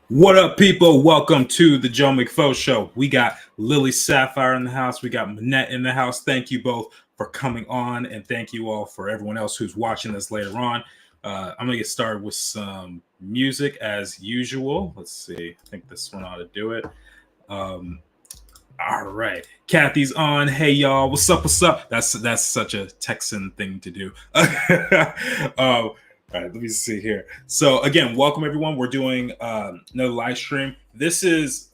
What up, people? Welcome to the Joe McFo Show. We got Lily Sapphire in the house. We got Manette in the house. Thank you both for coming on, and thank you all for everyone else who's watching this later on. I'm gonna get started with some music as usual. Let's see. I think this one ought to do it. Um, all right, Kathy's on. Hey y'all, what's up? What's up? That's such a Texan thing to do. All right, let me see here. So again, welcome everyone. We're doing another live stream. This is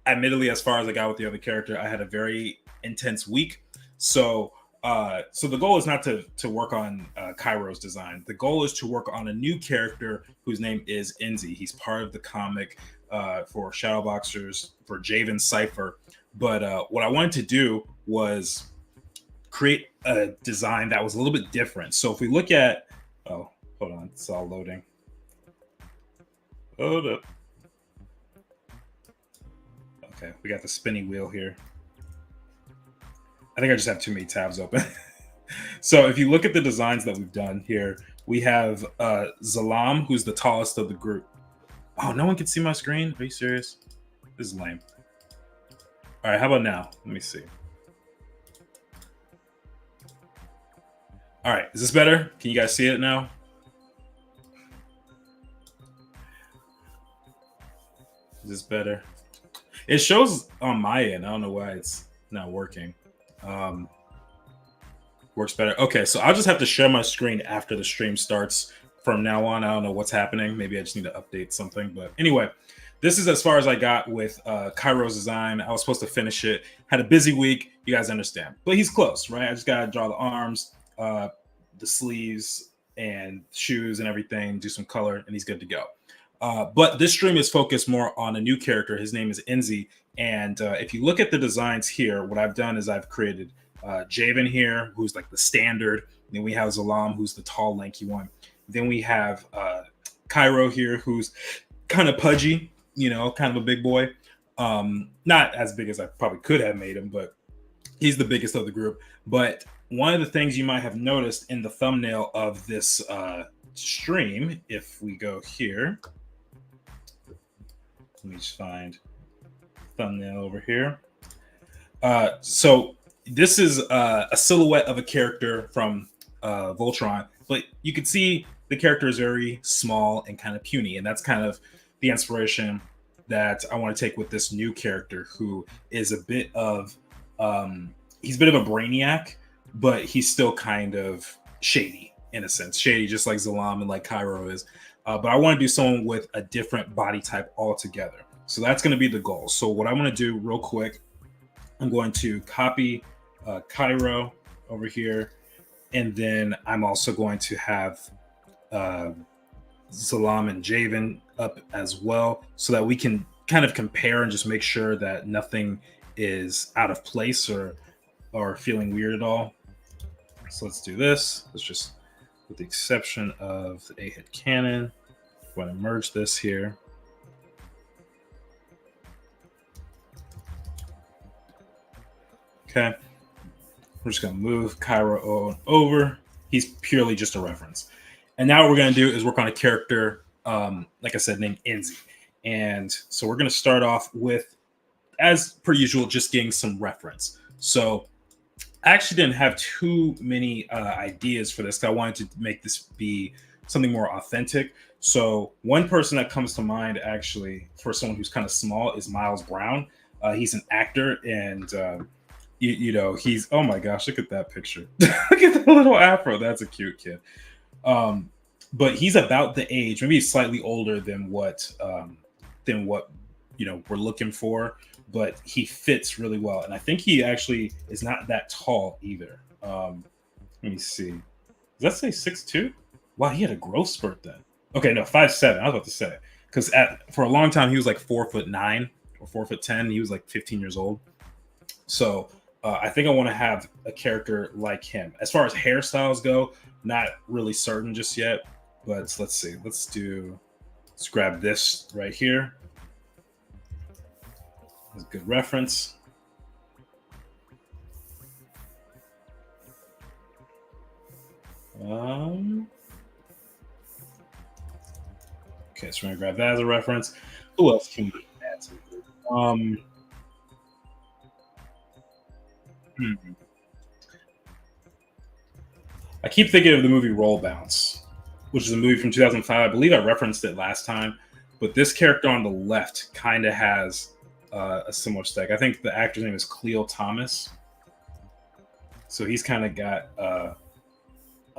admittedly as far as I got with the other character. I had a very intense week. So the goal is not to work on Kairo's design. The goal is to work on a new character whose name is ENZI. He's part of the comic for Shadowboxers for Jayvn Cypher. But what I wanted to do was create a design that was a little bit different. So if we look at, oh, hold on, it's all loading. Hold up. Okay, we got the spinning wheel here. I think I just have too many tabs open. So if you look at the designs that we've done here, we have Zalaam, who's the tallest of the group. Oh, no one can see my screen? Are you serious? This is lame. All right, how about now? Let me see. All right, is this better? Can you guys see it now? Is this better? It shows on my end. I don't know why it's not working. Works better. Okay, so I'll just have to share my screen after the stream starts from now on. I don't know what's happening. Maybe I just need to update something. But anyway, this is as far as I got with Kairo's design. I was supposed to finish it. Had a busy week. You guys understand. But he's close, right? I just got to draw the arms, the sleeves, and shoes and everything, do some color, and he's good to go. But this stream is focused more on a new character. His name is ENZI. And if you look at the designs here, what I've done is I've created Jayvn here, who's like the standard. Then we have Zalaam, who's the tall, lanky one. Then we have Kairo here, who's kind of pudgy, kind of a big boy. Not as big as I probably could have made him, but he's the biggest of the group. But one of the things you might have noticed in the thumbnail of this stream, if we go here, let me just find thumbnail over here. So this is a silhouette of a character from Voltron, but you can see the character is very small and kind of puny, and that's kind of the inspiration that I want to take with this new character, who is a bit of he's a bit of a brainiac, but he's still kind of shady in a sense, shady just like Zalaam and like Kairo is. But I want to do someone with a different body type altogether. So that's going to be the goal. So what I want to do real quick, I'm going to copy Kairo over here, and then I'm also going to have Zalaam and Jayvn up as well, so that we can kind of compare and just make sure that nothing is out of place or feeling weird at all. So let's do this. Let's just, with the exception of the A-head cannon, I'm going to merge this here. Okay, we're just going to move Kairo over. He's purely just a reference. And now what we're going to do is work on a character, like I said, named ENZI. And so we're going to start off with, as per usual, just getting some reference. So I actually didn't have too many ideas for this. I wanted to make this be something more authentic. So one person that comes to mind, actually, for someone who's kind of small, is Miles Brown. He's an actor, and he's, oh my gosh, look at that picture. Look at the little afro. That's a cute kid. But he's about the age, maybe slightly older than what we're looking for, but he fits really well. And I think he actually is not that tall either. Let me see. Does that say 6'2"? Wow, he had a growth spurt then. Okay, no, 5'7". I was about to say, because for a long time he was like 4'9" or 4'10". He was like 15 years old. So I think I want to have a character like him. As far as hairstyles go, not really certain just yet, but let's see. Let's grab this right here. That's a good reference. Okay, so we're gonna grab that as a reference. Who else can we add to the group? Hmm. I keep thinking of the movie Roll Bounce, which is a movie from 2005. I believe I referenced it last time, but this character on the left kind of has a similar stack. I think the actor's name is Cleo Thomas, so he's kind of got a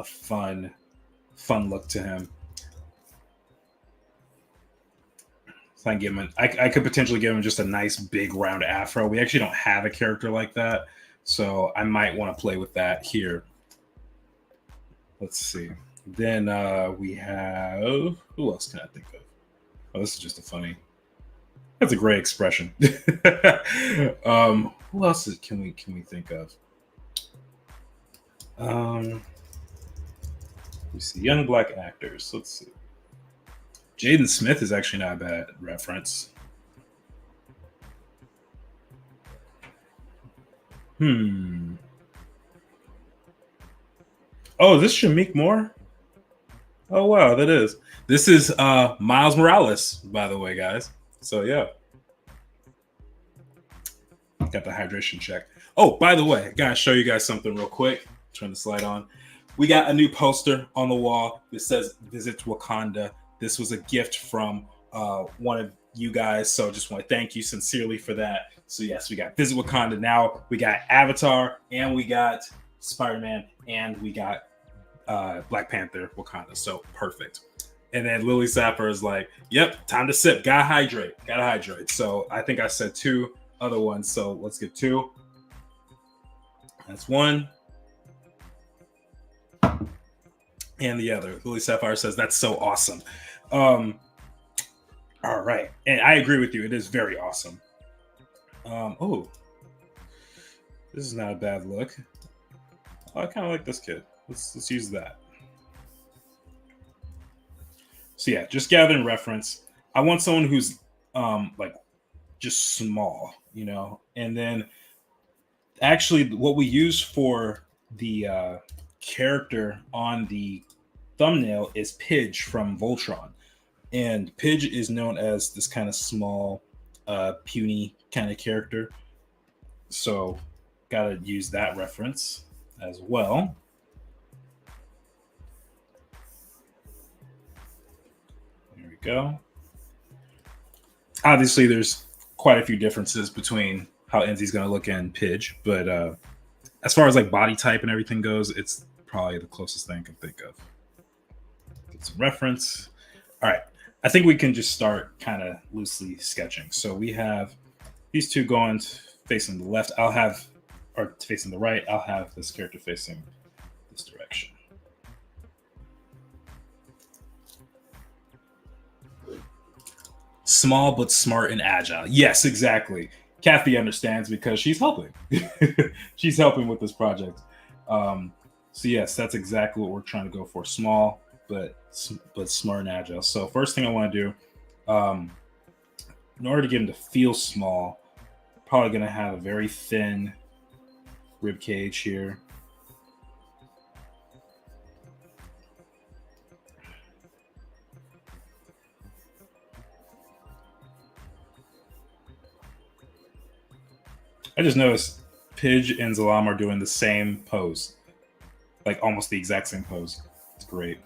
fun look to him. So I give him I could potentially give him just a nice big round afro. We actually don't have a character like that, so I might want to play with that here. Let's see. Then we have, who else can I think of? Oh, this is just a funny. That's a great expression. Who else can we think of? We see young black actors. Let's see. Jaden Smith is actually not a bad reference. Oh, is this Shamik Moore? Oh wow, that is. This is Miles Morales, by the way, guys. So yeah. Got the hydration check. Oh, by the way, gotta show you guys something real quick. Turn the slide on. We got a new poster on the wall that says "Visit Wakanda." This was a gift from one of you guys, so just want to thank you sincerely for that. So yes, we got Visit Wakanda. Now we got Avatar, and we got Spider-Man, and we got Black Panther Wakanda. So perfect. And then Lily Sapper is like, "Yep, time to sip. Gotta hydrate." So I think I said two other ones. So let's get two. That's one. And the other. Lily Sapphire says, "That's so awesome." All right. And I agree with you. It is very awesome. Oh, this is not a bad look. Oh, I kind of like this kid. Let's use that. So yeah, just gathering reference. I want someone who's like just small, and then actually what we use for the character on the thumbnail is Pidge from Voltron, and Pidge is known as this kind of small puny kind of character, so gotta use that reference as well. There we go. Obviously there's quite a few differences between how ENZI's going to look in Pidge, but as far as like body type and everything goes, it's probably the closest thing I can think of. Get some reference. All right. I think we can just start kind of loosely sketching. So we have these two going facing the left. Or facing the right. I'll have this character facing this direction. Small but smart and agile. Yes, exactly. Kathy understands because she's helping. She's helping with this project. So yes, that's exactly what we're trying to go for. Small, but smart and agile. So first thing I want to do, in order to get him to feel small, probably going to have a very thin rib cage here. I just noticed Pidge and Zalaam are doing the same pose, like almost the exact same pose. It's great.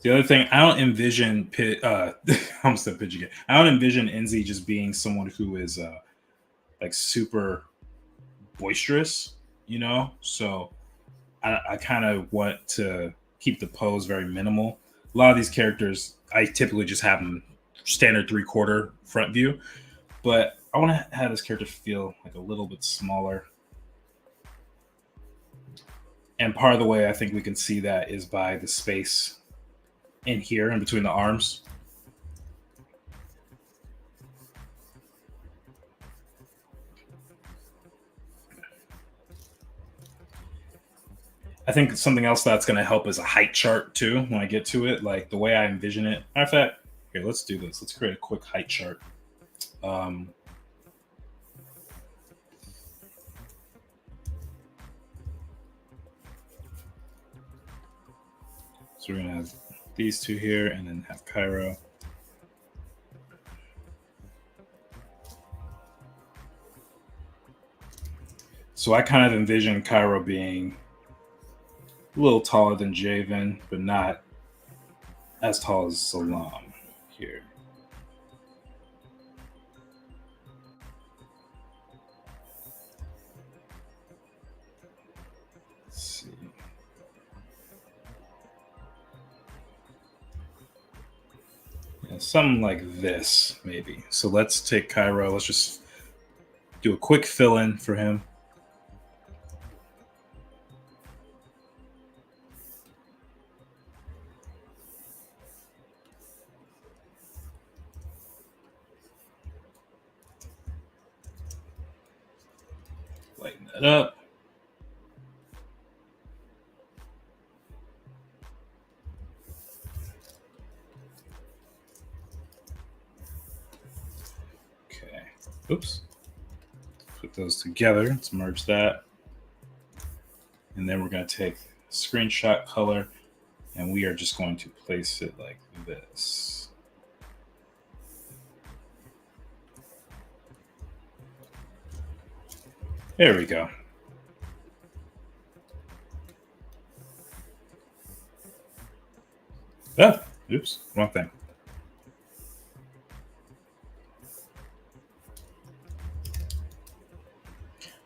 The other thing, I don't envision I almost said Pidge again. I don't envision ENZI just being someone who is like super boisterous, So I kind of want to keep the pose very minimal. A lot of these characters, I typically just have them standard 3/4 front view, but I want to have this character feel like a little bit smaller. And part of the way I think we can see that is by the space in here in between the arms. I think something else that's going to help is a height chart too when I get to it, like the way I envision it. Matter of fact, here, let's do this. Let's create a quick height chart. So we're gonna have these two here, and then have Kairo. So I kind of envision Kairo being a little taller than Jayvn, but not as tall as Zalaam here. Let's see. Yeah, something like this, maybe. So let's take Kairo. Let's just do a quick fill-in for him. Lighten that up. Okay. Oops. Put those together. Let's merge that. And then we're going to take screenshot color, and we are just going to place it like this. There we go. Ah, oops, wrong thing.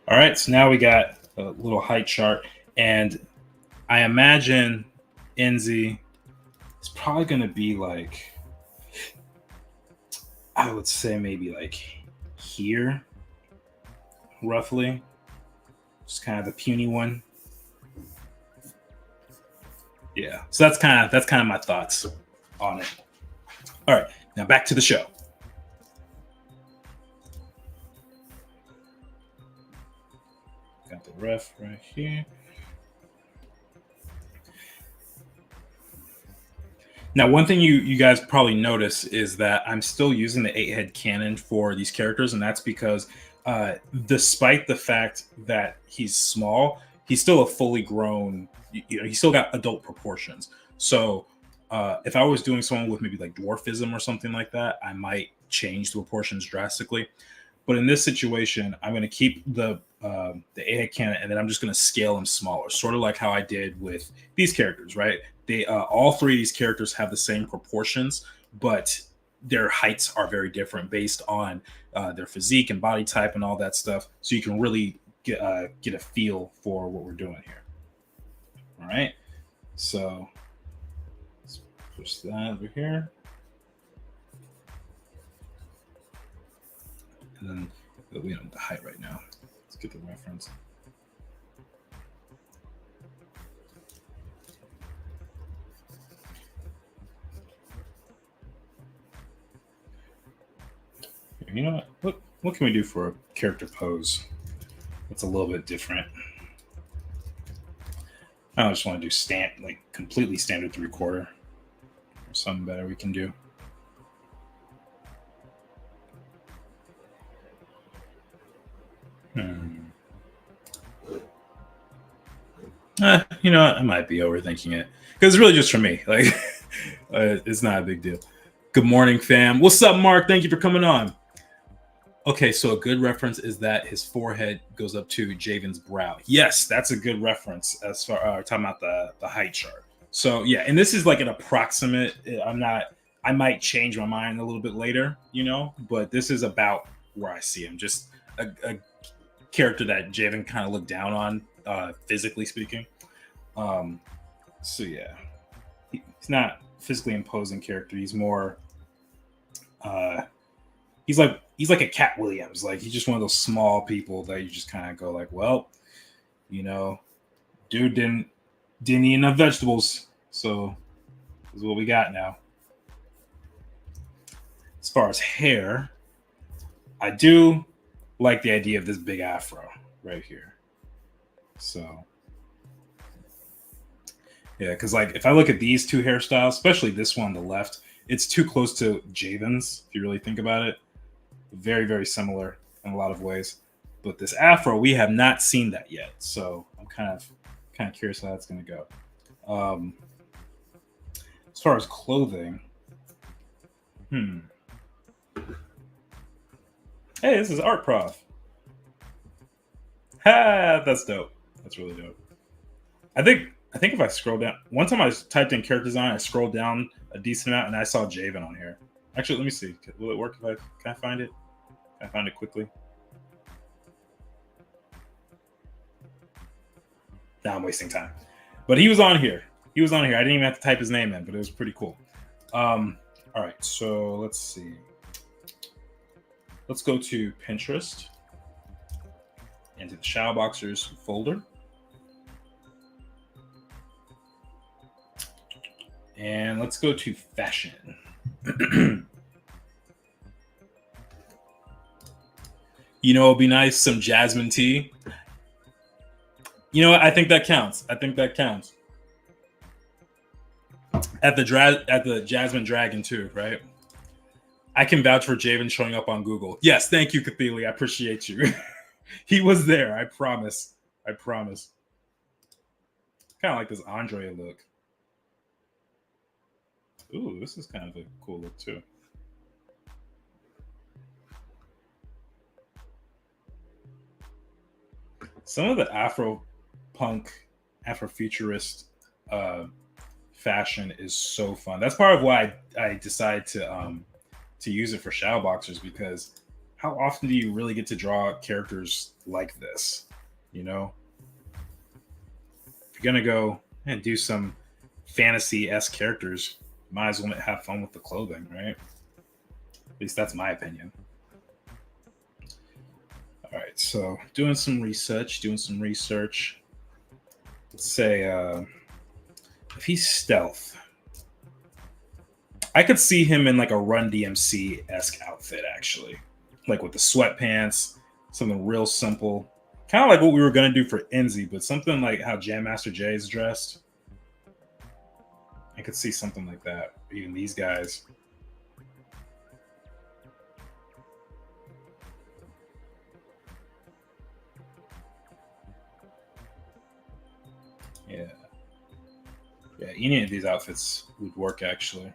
All right, so now we got a little height chart, and I imagine ENZI is probably going to be like, I would say maybe like here, roughly. Just kind of the puny one. Yeah, so that's kind of my thoughts on it. All right, now back to the show. Got the ref right here. Now, one thing you guys probably notice is that I'm still using the 8-head cannon for these characters, and that's because despite the fact that he's small, he's still a fully grown, he's still got adult proportions. So if I was doing someone with maybe like dwarfism or something like that, I might change the proportions drastically. But in this situation, I'm going to keep the 8-head cannon, and then I'm just going to scale them smaller, sort of like how I did with these characters, right? They all three of these characters have the same proportions, but their heights are very different based on their physique and body type and all that stuff. So you can really get a feel for what we're doing here. All right. So let's push that over here. And then we don't have the height right now. Let's get the reference. You know what can we do for a character pose that's a little bit different? I just want to do like completely standard 3/4 or something better we can do. You know what? I might be overthinking it because it's really just for me. Like, it's not a big deal. Good morning, fam. What's up, Mark? Thank you for coming on. Okay, so a good reference is that his forehead goes up to Jayvn's brow. Yes, that's a good reference as far talking about the height chart. So yeah, and this is like an approximate. I might change my mind a little bit later, but this is about where I see him. Just a character that Jayvn kind of looked down on, physically speaking. So yeah, he's not physically imposing character. He's more. He's like a Cat Williams. Like, he's just one of those small people that you just kind of go like, well, dude didn't eat enough vegetables, so this is what we got now. As far as hair, I do like the idea of this big afro right here. So yeah, because like if I look at these two hairstyles, especially this one on the left, it's too close to Jayvn's if you really think about it. Very, very similar in a lot of ways. But this afro, we have not seen that yet. So I'm kind of curious how that's going to go. As far as clothing, Hey, this is Art Prof. Ha, that's dope. That's really dope. I think if I scroll down, one time I typed in character design, I scrolled down a decent amount, and I saw Jayvn on here. Actually, let me see. Will it work if can I find it? Can I find it quickly? Now I'm wasting time. But he was on here. He was on here. I didn't even have to type his name in, but it was pretty cool. All right, so let's see. Let's go to Pinterest, into the Shadowboxers folder. And let's go to fashion. You know, it'd be nice, some Jasmine tea. You know what? I think that counts. I think that counts. At the Jasmine Dragon too, right? I can vouch for Jayvn showing up on Google. Yes, thank you, Catheli. I appreciate you. He was there. I promise. I promise. Kind of like this Andre look. Ooh, this is kind of a cool look too. Some of the Afro-punk, Afrofuturist fashion is so fun. That's part of why I decided to use it for Shadowboxers, because how often do you really get to draw characters like this? You know, if you're gonna go and do some fantasy-esque characters, might as well have fun with the clothing, right? At least that's my opinion. All right, so doing some research. Let's say if he's stealth, I could see him in like a Run DMC-esque outfit, actually. Like with the sweatpants, something real simple. Kind of like what we were going to do for ENZI, but something like how Jam Master Jay is dressed. I could see something like that. Even these guys. Yeah. Yeah, any of these outfits would work, actually.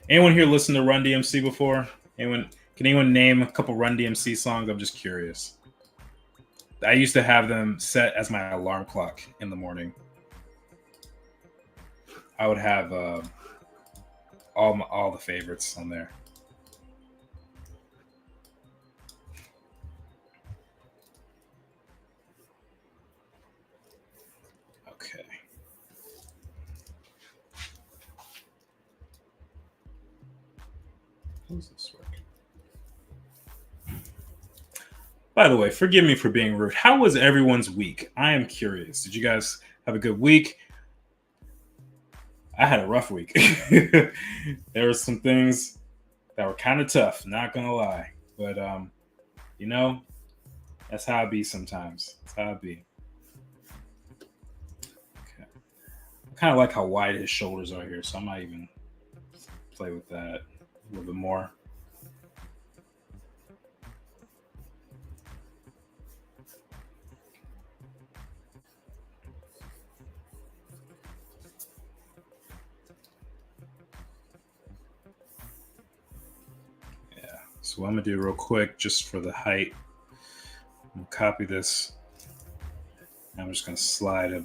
Anyone here listen to Run DMC before? Can anyone name a couple Run DMC songs? I'm just curious. I used to have them set as my alarm clock in the morning. I would have all the favorites on there. Okay. How does this work? By the way, forgive me for being rude. How was everyone's week? I am curious. Did you guys have a good week? I had a rough week. There were some things that were kind of tough, not gonna lie. But you know, that's how it be sometimes. That's how it be. Okay. I kind of like how wide his shoulders are here, so I might even play with that a little bit more. So what I'm gonna do real quick, just for the height, I'm gonna copy this. I'm just gonna slide it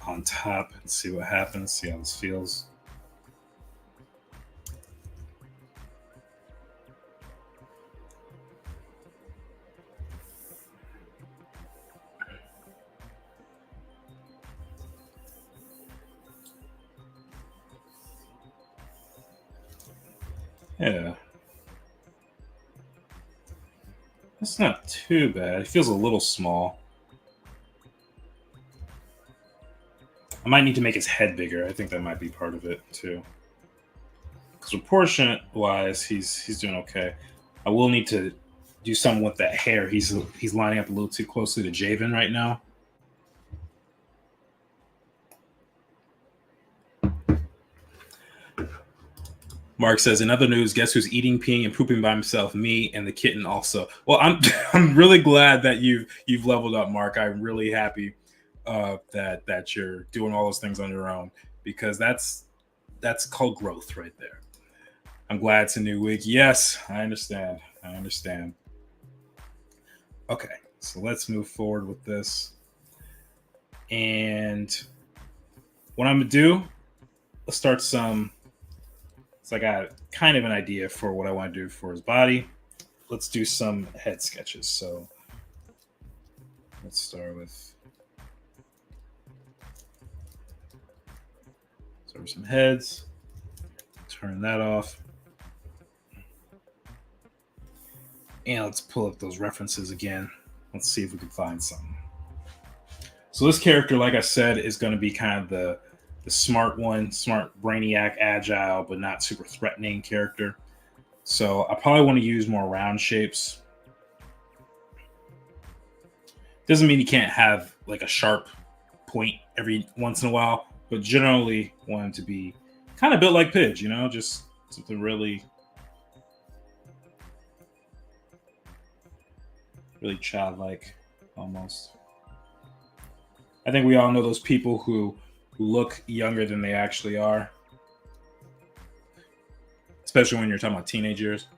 on top and see what happens, see how this feels. Yeah. That's not too bad. It feels a little small. I might need to make his head bigger. I think that might be part of it too. Because proportion-wise, he's doing okay. I will need to do something with that hair. He's lining up a little too closely to Jayvn right now. Mark says, in other news, guess who's eating, peeing, and pooping by himself? Me and the kitten also. Well, I'm really glad that you've leveled up, Mark. I'm really happy. that you're doing all those things on your own, because that's called growth right there. I'm glad it's a new week. Yes, I understand. I understand. Okay, so let's move forward with this. And what I'm gonna do, let's start some. So I got kind of an idea for what I want to do for his body. Let's do some head sketches. So let's start with some heads. Turn that off. And let's pull up those references again. Let's see if we can find something. So this character, like I said, is going to be kind of the smart one, smart, brainiac, agile, but not super threatening character. So I probably want to use more round shapes. Doesn't mean you can't have like a sharp point every once in a while, but generally want him to be kind of built like Pidge, you know, just something really childlike almost. I think we all know those people who look younger than they actually are, especially when you're talking about teenage years.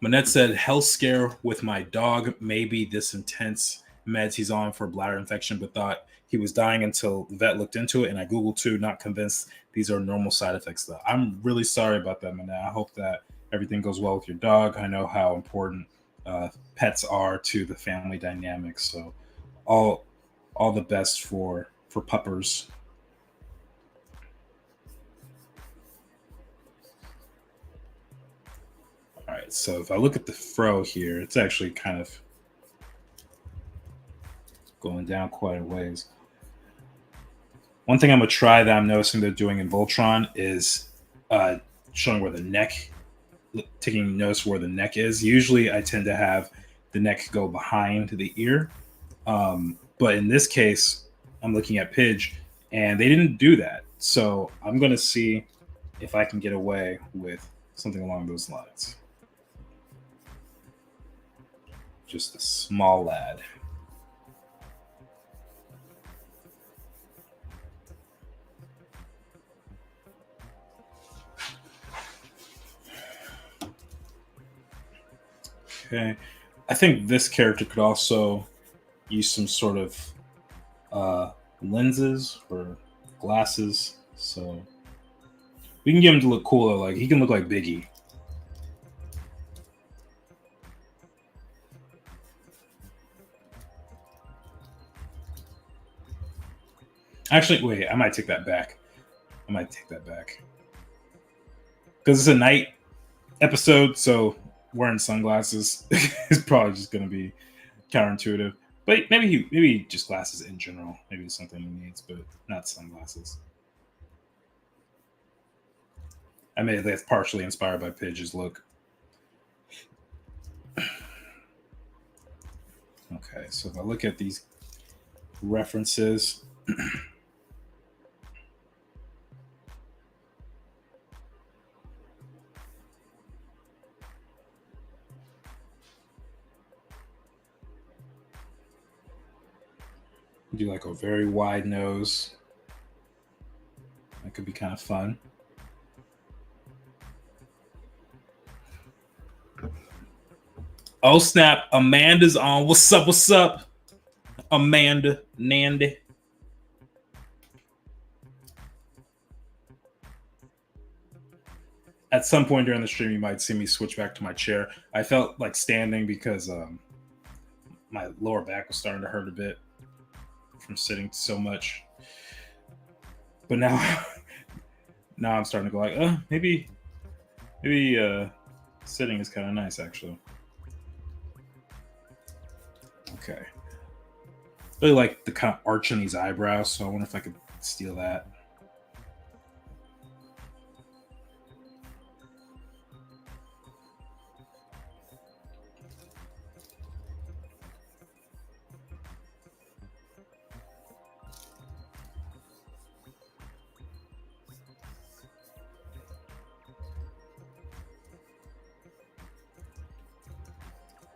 Manette said, health scare with my dog, maybe this intense meds he's on for bladder infection, but thought he was dying until the vet looked into it, and I Googled too, not convinced these are normal side effects though. I'm really sorry about that, Manette. I hope that everything goes well with your dog. I know how important pets are to the family dynamics, so all the best for puppers. All right, so if I look at the fro here, it's actually kind of going down quite a ways. One thing I'm gonna try that I'm noticing they're doing in Voltron is showing where the neck, taking notice where the neck is. Usually, I tend to have the neck go behind the ear, but in this case, I'm looking at Pidge, and they didn't do that. So I'm gonna see if I can get away with something along those lines. Just a small lad. Okay. I think this character could also use some sort of lenses or glasses. So we can get him to look cooler. Like he can look like Biggie. Actually, wait, I might take that back. Because it's a night episode, so wearing sunglasses is probably just going to be counterintuitive. But maybe just glasses in general. Maybe it's something he needs, but not sunglasses. I mean, that's partially inspired by Pidge's look. Okay, so if I look at these references, do like a very wide nose. That could be kind of fun. Oh snap! Amanda's on. What's up? What's up, Amanda Nandy? At some point during the stream, you might see me switch back to my chair. I felt like standing because my lower back was starting to hurt a bit from sitting so much. But now, now I'm starting to go like, maybe sitting is kind of nice actually. Okay. Really like the kind of arch in these eyebrows, so I wonder if I could steal that.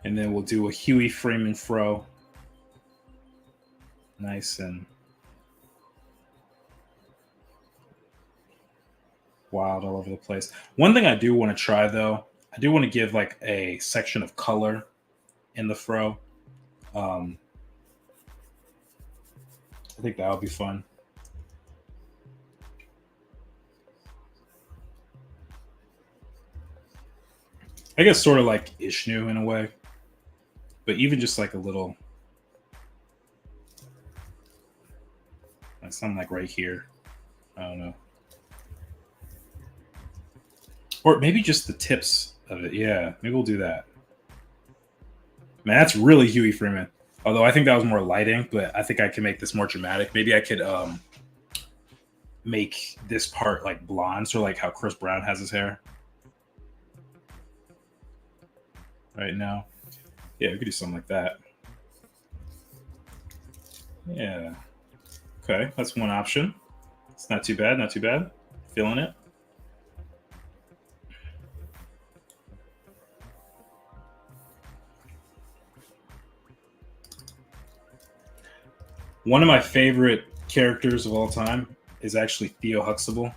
And then we'll do a Huey Freeman fro. nice and wild all over the place. One thing I do want to try though, I do want to give like a section of color in the fro. I think that would be fun. I guess sort of like Ishnu in a way, but even just like a little, like something like right here. I don't know. Or maybe just the tips of it. Yeah, maybe we'll do that. Man, that's really Huey Freeman. Although I think that was more lighting, but I think I can make this more dramatic. Maybe I could make this part like blonde, so like how Chris Brown has his hair right now. Yeah, we could do something like that. Yeah. Okay, that's one option. It's not too bad, not too bad. Feeling it. One of my favorite characters of all time is actually Theo Huxtable.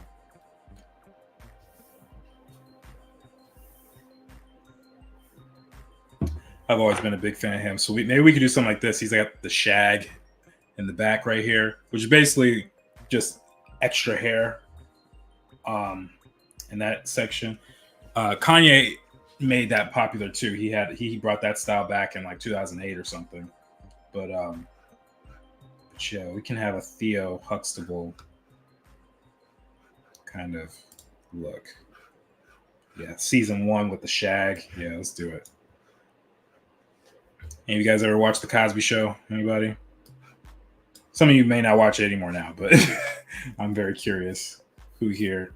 I've always been a big fan of him. So maybe we could do something like this. He's got the shag in the back right here, which is basically just extra hair in that section. Kanye made that popular too. He brought that style back in like 2008 or something. But yeah, we can have a Theo Huxtable kind of look. Yeah, season 1 with the shag. Yeah, let's do it. Any of you guys ever watch The Cosby Show? Anybody? Some of you may not watch it anymore now, but I'm very curious who here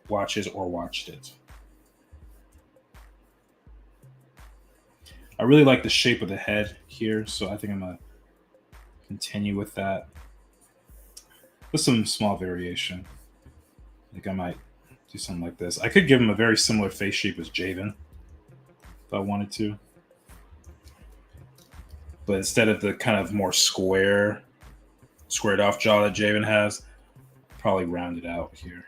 watches or watched it. I really like the shape of the head here, so I think I'm gonna continue with that. With some small variation. I think I might do something like this. I could give him a very similar face shape as Jayvn if I wanted to. But instead of the kind of more squared off jaw that Jayvn has, probably round it out here.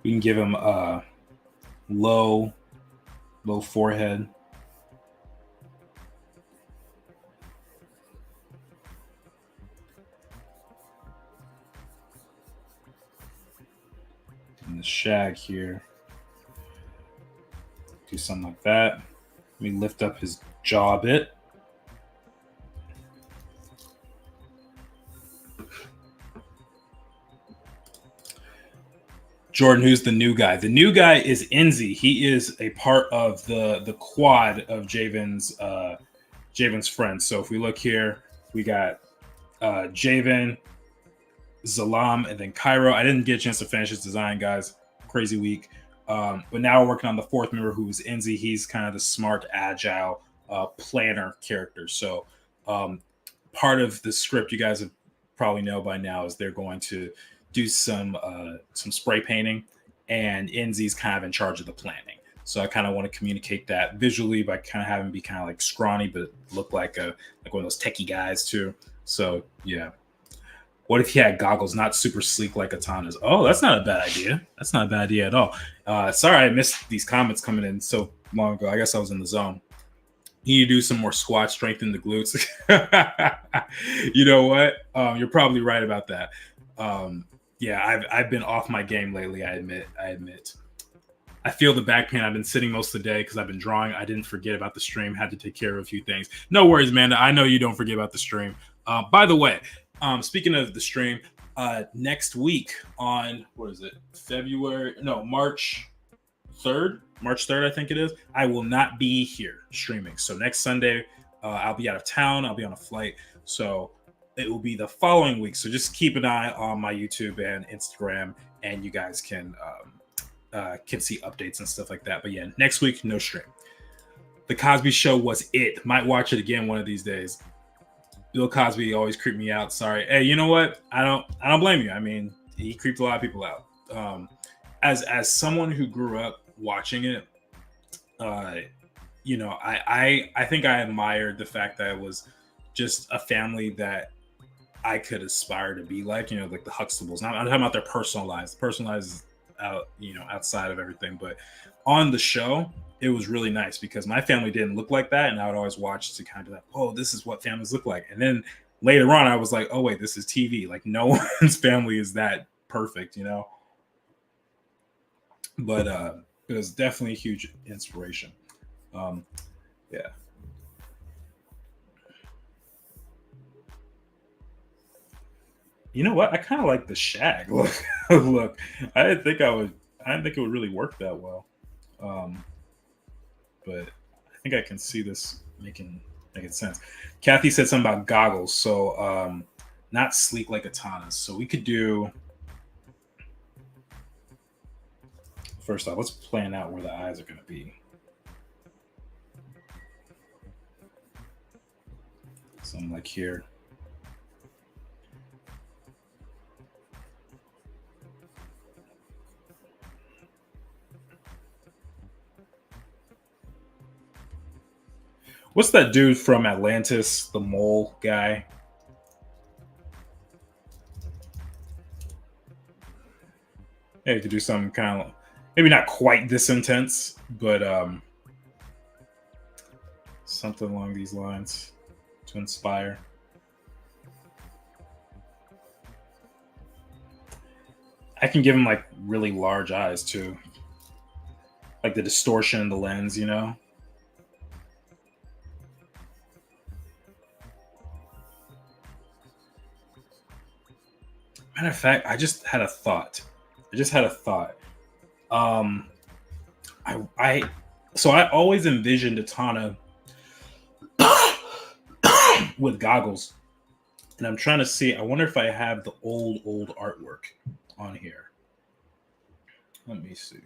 We can give him a low forehead. And the shag here. Do something like that. Let me lift up his jaw a bit. Jordan, who's the new guy? The new guy is ENZI. He is a part of the quad of Jayvn's friends. So if we look here, we got Jayvn, Zalaam, and then Kairo. I didn't get a chance to finish his design, guys. Crazy week. But now we're working on the fourth member, who's ENZI. He's kind of the smart, agile planner character. So part of the script you guys have probably know by now is they're going to do some spray painting, and ENZI's kind of in charge of the planning. So I kind of want to communicate that visually by kind of having him be kind of like scrawny, but look like one of those techie guys too. So yeah. What if he had goggles, not super sleek like Atana's? Oh, that's not a bad idea. That's not a bad idea at all. Sorry, I missed these comments coming in so long ago. I guess I was in the zone. You need to do some more squat, strengthen the glutes. You know what? You're probably right about that. Yeah, I've been off my game lately. I admit. I feel the back pain. I've been sitting most of the day because I've been drawing. I didn't forget about the stream. Had to take care of a few things. No worries, Amanda. I know you don't forget about the stream. By the way, speaking of the stream, next week on March 3rd. March 3rd, I think it is. I will not be here streaming. So next Sunday, I'll be out of town. I'll be on a flight. So it will be the following week. So just keep an eye on my YouTube and Instagram, and you guys can see updates and stuff like that. But yeah, next week, no stream. The Cosby Show was it. Might watch it again one of these days. Bill Cosby always creeped me out. Sorry. Hey, you know what? I don't blame you. I mean, he creeped a lot of people out. As someone who grew up watching it, uh, I think I admired the fact that it was just a family that I could aspire to be like, like the Huxtables. Not I'm talking about their personal lives. Personal lives out, outside of everything. But on the show, it was really nice because my family didn't look like that, and I would always watch to kind of like, oh, this is what families look like. And then later on, I was like, oh wait, this is TV. Like no one's family is that perfect. But it was definitely a huge inspiration. Um, yeah. You know what? I kind of like the shag. Look, look. I didn't think I would. I didn't think it would really work that well. Um, but I think I can see this making sense. Kathy said something about goggles, so not sleek like Atanas. So we could do first off. Let's plan out where the eyes are going to be. Something like here. What's that dude from Atlantis, the mole guy? Yeah, you could do something kind of maybe not quite this intense, but something along these lines to inspire. I can give him like really large eyes too, like the distortion in the lens. Matter of fact, I just had a thought. Um, I so I always envisioned Atana with goggles, and I'm trying to see. I wonder if I have the old artwork on here. Let me see.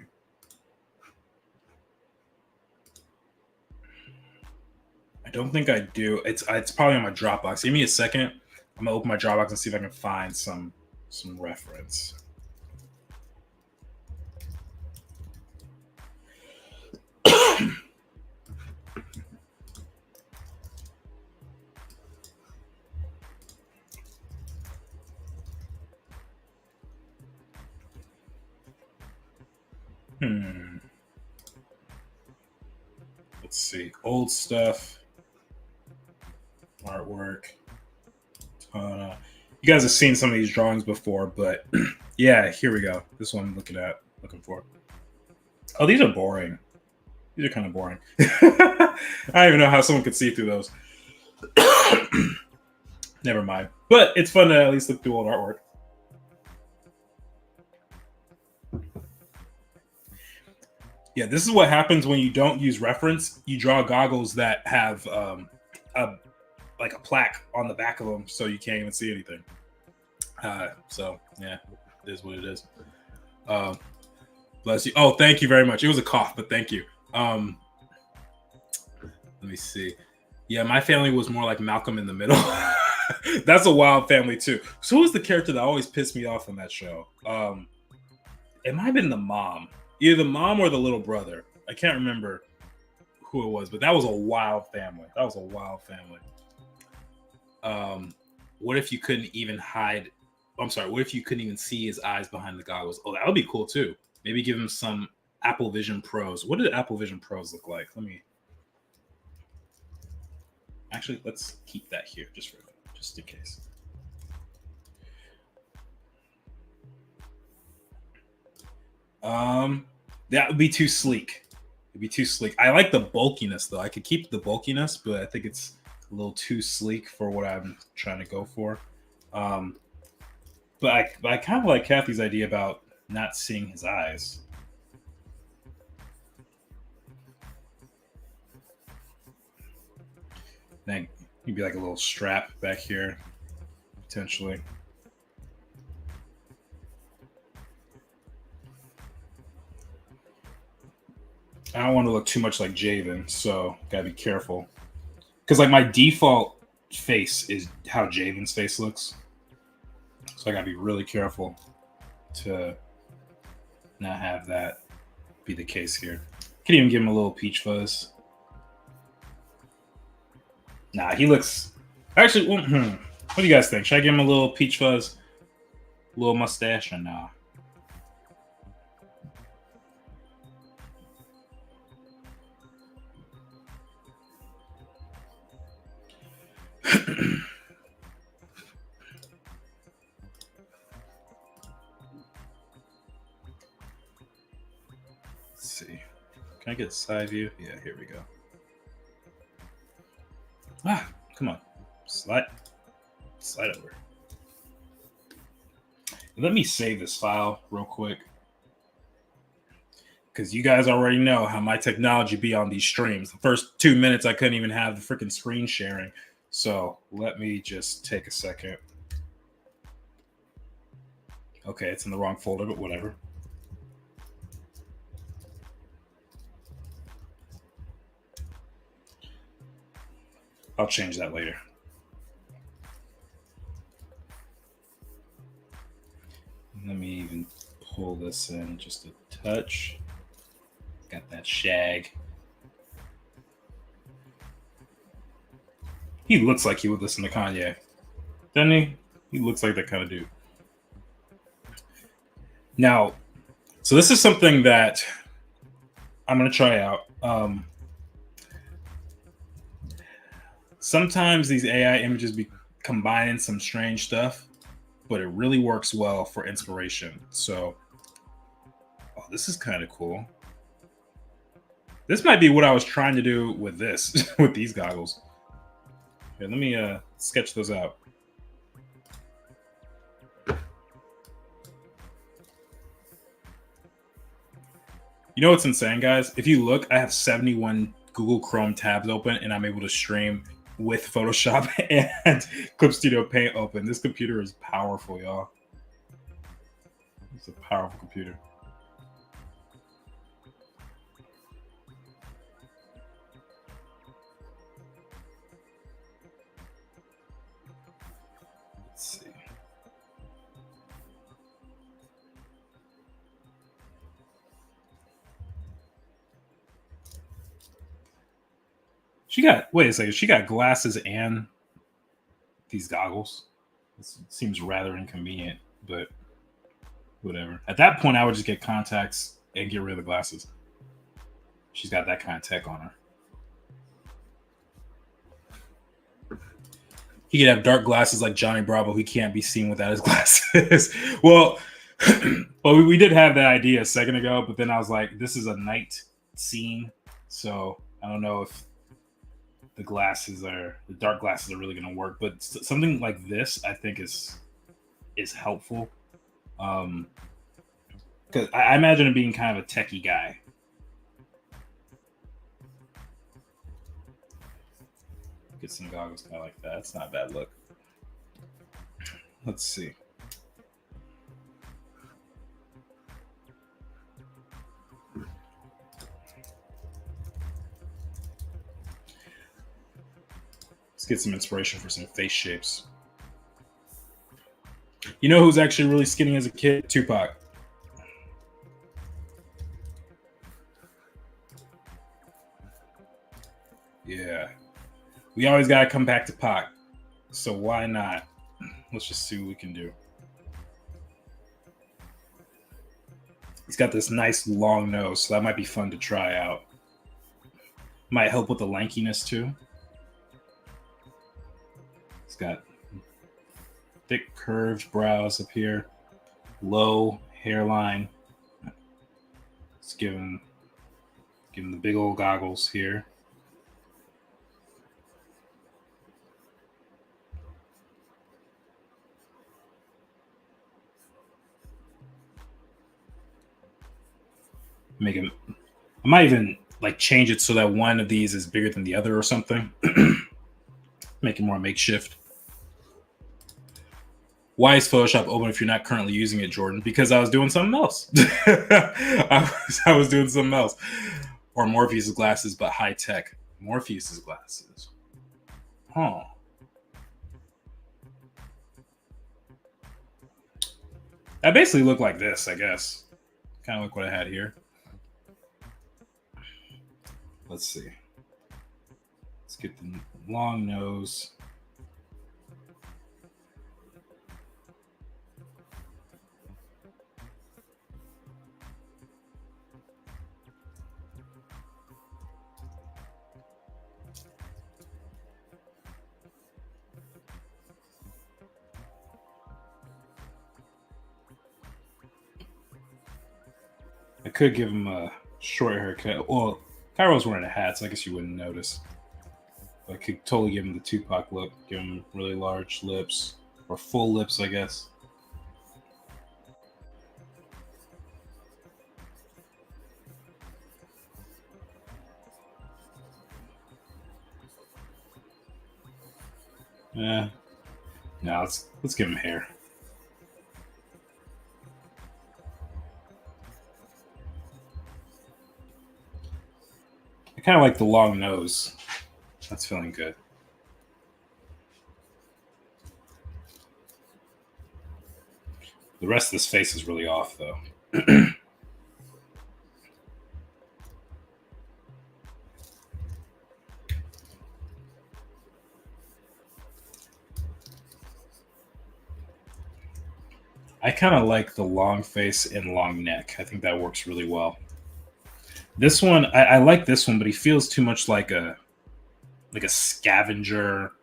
I don't think I do. It's probably on my Dropbox. Give me a second. I'm gonna open my Dropbox and see if I can find some reference. Let's see. Old stuff. Artwork. You guys have seen some of these drawings before, but yeah, here we go. This one I'm looking for. Oh, these are boring. These are kind of boring. I don't even know how someone could see through those. Never mind. But it's fun to at least look through old artwork. Yeah, this is what happens when you don't use reference. You draw goggles that have a like a plaque on the back of them, so you can't even see anything. So yeah, it is what it is. Bless you. Oh, thank you very much. It was a cough, but thank you. Let me see. Yeah, my family was more like Malcolm in the Middle. That's a wild family too. So who was the character that always pissed me off on that show? It might have been the mom. Either the mom or the little brother. I can't remember who it was, but that was a wild family. What if you couldn't even hide? I'm sorry. What if you couldn't even see his eyes behind the goggles? Oh, that would be cool too. Maybe give him some Apple Vision Pros. What did Apple Vision Pros look like? Let's keep that here just in case. That would be too sleek. It'd be too sleek. I like the bulkiness though. I could keep the bulkiness, but I think it's a little too sleek for what I'm trying to go for. But I kind of like Kathy's idea about not seeing his eyes. Then maybe like a little strap back here, potentially. I don't want to look too much like Jayvn, so gotta be careful. Because like my default face is how Jayvn's face looks, so I gotta be really careful to not have that be the case here. Could even give him a little peach fuzz. Nah, he looks... Actually, what do you guys think? Should I give him a little peach fuzz? A little mustache or nah? Let's see. Can I get a side view? Yeah, here we go. Ah, come on. Slide over. Let me save this file real quick, because you guys already know how my technology be on these streams. The first 2 minutes, I couldn't even have the freaking screen sharing. So let me just take a second. Okay, it's in the wrong folder, but whatever. I'll change that later. Let me even pull this in just a touch. Got that shag. He looks like he would listen to Kanye. Doesn't he? He looks like that kind of dude. Now, so this is something that I'm going to try out. Sometimes these AI images be combining some strange stuff, but it really works well for inspiration. So, oh, this is kind of cool. This might be what I was trying to do with this, with these goggles. Here, let me sketch those out. You know what's insane, guys? If you look, I have 71 Google Chrome tabs open, and I'm able to stream with Photoshop and Clip Studio Paint open. This computer is powerful, y'all. It's a powerful computer. Let's see. She got, wait a second, she got glasses and these goggles. This seems rather inconvenient, but whatever. At that point, I would just get contacts and get rid of the glasses. She's got that kind of tech on her. He could have dark glasses like Johnny Bravo. He can't be seen without his glasses. Well, we did have that idea a second ago, but then I was like, this is a night scene, so I don't know if the dark glasses are really going to work. But something like this, I think, is helpful. Because I imagine him being kind of a techie guy. Get some goggles kind of like that. It's not a bad look. Let's see. Let's get some inspiration for some face shapes. You know who's actually really skinny as a kid? Tupac. Yeah. We always got to come back to Pac. So why not? Let's just see what we can do. He's got this nice long nose, so that might be fun to try out. Might help with the lankiness too. He's got thick curved brows up here, low hairline. Let's give him the big old goggles here. Make him. I might even like change it so that one of these is bigger than the other or something. Make it more makeshift. Why is Photoshop open if you're not currently using it, Jordan? Because I was doing something else. I was doing something else. Or Morpheus' glasses, but high tech. Morpheus' glasses. Huh. That basically looked like this, I guess. Kind of like what I had here. Let's see. Let's get the long nose. I could give him a short haircut. Well, Kairo's wearing a hat, so I guess you wouldn't notice. But I could totally give him the Tupac look. Give him really large lips. Or full lips, I guess. Yeah. No, let's give him hair. I kind of like the long nose. That's feeling good. The rest of this face is really off, though. I kind of like the long face and long neck. I think that works really well. This one, I like this one, but he feels too much like a scavenger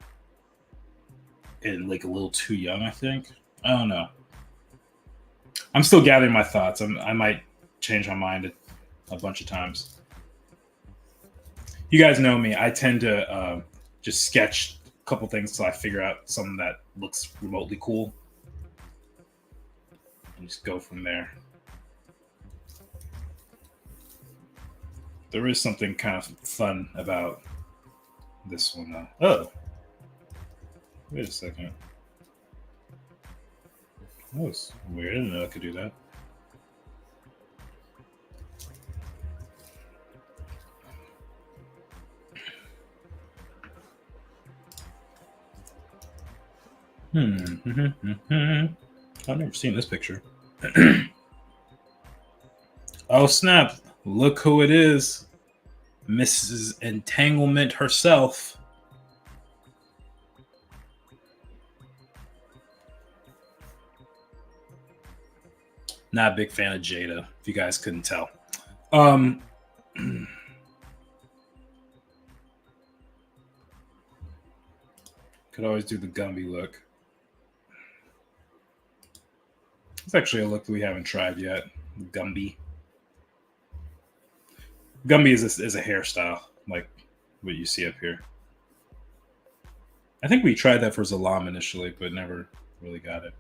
and like a little too young. I think. I don't know. I'm still gathering my thoughts. I might change my mind a bunch of times. You guys know me. I tend to just sketch a couple things till I figure out something that looks remotely cool, and just go from there. There is something kind of fun about this one. Oh, wait a second. That was weird. I didn't know I could do that. I've never seen this picture. Oh, snap. Look who it is. Mrs. Entanglement herself. Not a big fan of Jada, if you guys couldn't tell. Could always do the Gumby look. It's actually a look that we haven't tried yet. Gumby. Gumby is a hairstyle, like what you see up here. I think we tried that for Zalaam initially, but never really got it.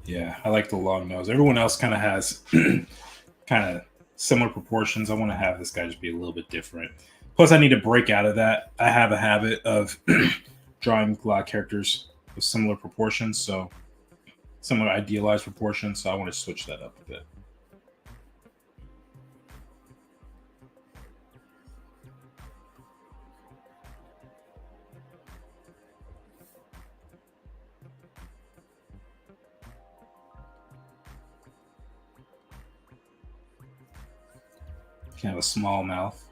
Yeah, I like the long nose. Everyone else kind of has kind of similar proportions. I want to have this guy just be a little bit different. Plus, I need to break out of that. I have a habit of drawing a lot of characters with similar proportions, so similar idealized proportions. So I want to switch that up a bit. Kind of a small mouth.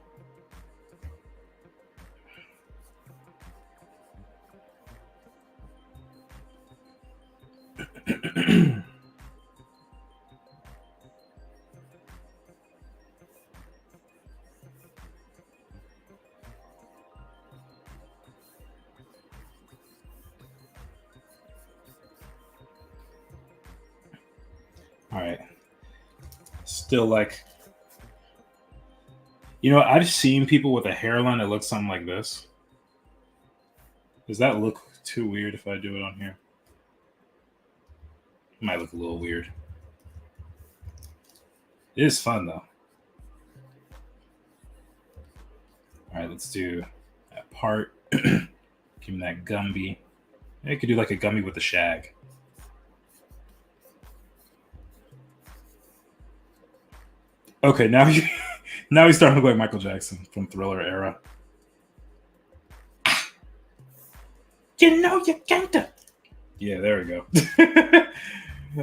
All right. Still like, I've seen people with a hairline that looks something like this. Does that look too weird if I do it on here? It might look a little weird. It is fun though. All right, let's do that part. Give him that Gumby. I could do like a Gumby with a shag. Okay, now now he's starting to look like Michael Jackson from Thriller era. You know you can't. Yeah, there we go.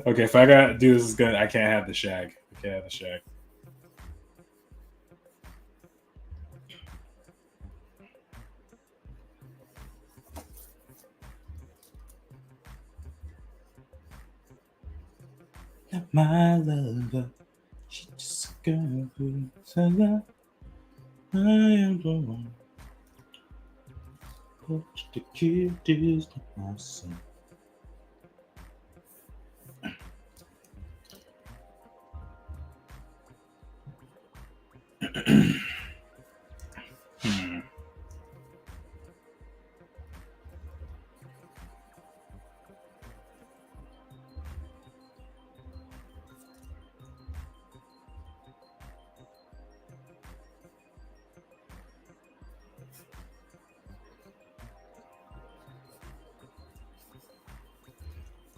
Okay, if I gotta do this, is good. I can't have the shag. I can't have the shag. My lover, she just a girl who said that I am the one. But the kid is my son.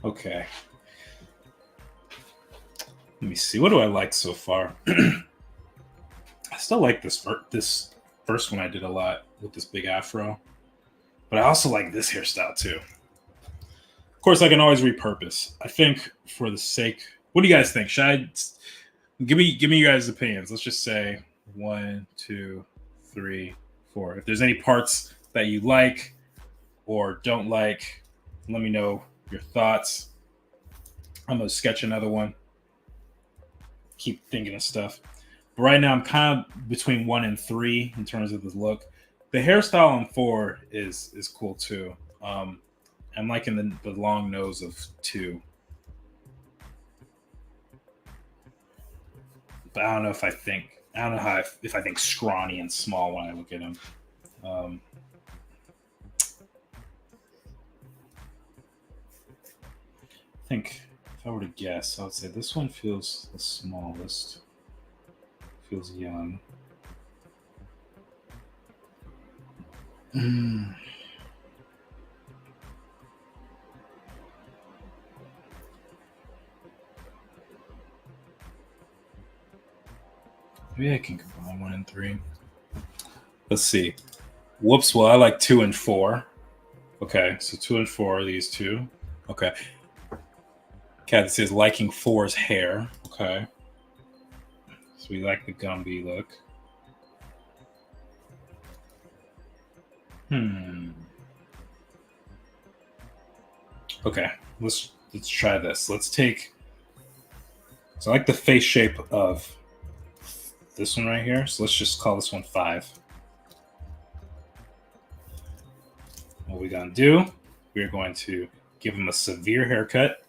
Okay. Let me see. What do I like so far? I still like this first one I did a lot with this big afro, but I also like this hairstyle too. Of course, I can always repurpose. I think for the sake, what do you guys think? Should I give me you guys' opinions? Let's just say 1, 2, 3, 4. If there's any parts that you like or don't like, let me know your thoughts. I'm gonna sketch another one. Keep thinking of stuff. But right now I'm kind of between 1 and 3 in terms of the look. The hairstyle on 4 is cool too. I'm liking the long nose of 2. But I don't know if I think scrawny and small when I look at him. I think if I were to guess, I would say this one feels the smallest. Feels young. Maybe I can combine 1 and 3. Let's see. Whoops. Well, I like 2 and 4. Okay, so 2 and 4 are these two. Okay. Cat says liking 4's hair. Okay. So we like the Gumby look. Okay, let's try this. Let's take. So I like the face shape of this one right here. So let's just call this one 5. What we're gonna do? We're going to give him a severe haircut.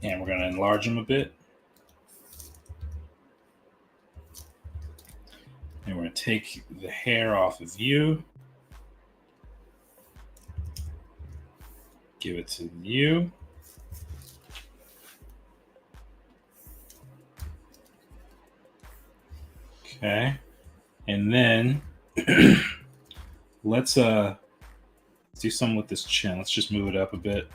And we're going to enlarge him a bit. And we're going to take the hair off of you. Give it to you. Okay. And then let's do something with this chin. Let's just move it up a bit.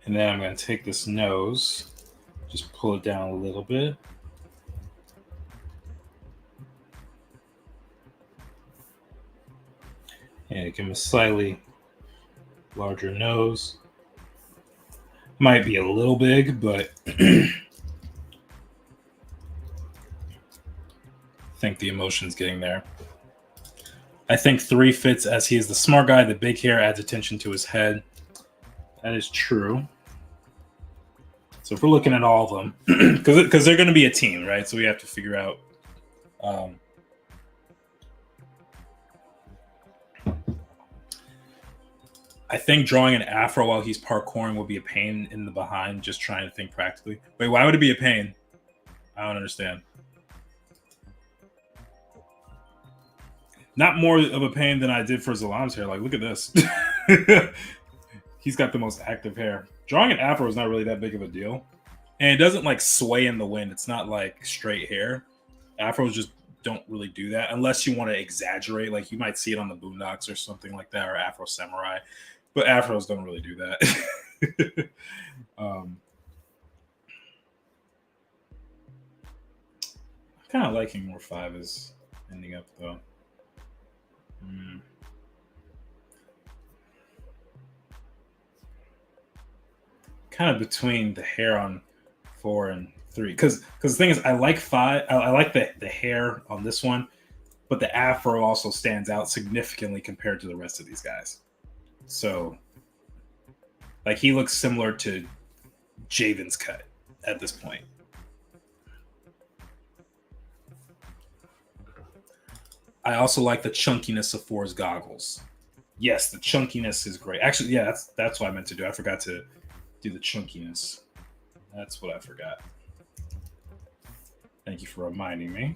And then I'm going to take this nose, just pull it down a little bit. And give him a slightly larger nose. Might be a little big, but I think the emotion's getting there. I think 3 fits as he is the smart guy. The big hair adds attention to his head. That is true. So if we're looking at all of them, because they're going to be a team, right? So we have to figure out. I think drawing an afro while he's parkouring will be a pain in the behind, just trying to think practically. Wait, why would it be a pain? I don't understand. Not more of a pain than I did for Zalaam's hair. Like, look at this. He's got the most active hair. Drawing an afro is not really that big of a deal. And it doesn't like sway in the wind. It's not like straight hair. Afros just don't really do that unless you want to exaggerate. Like you might see it on the Boondocks or something like that, or Afro Samurai, but afros don't really do that. Kind of liking where 5 is ending up though. Kind of between the hair on 4 and 3, because the thing is, I like 5. I like the hair on this one, but the afro also stands out significantly compared to the rest of these guys. So, like, he looks similar to Jayvn's cut at this point. I also like the chunkiness of 4's goggles. Yes, the chunkiness is great. Actually, yeah, that's what I meant to do. I forgot to do the chunkiness. That's what I forgot. Thank you for reminding me.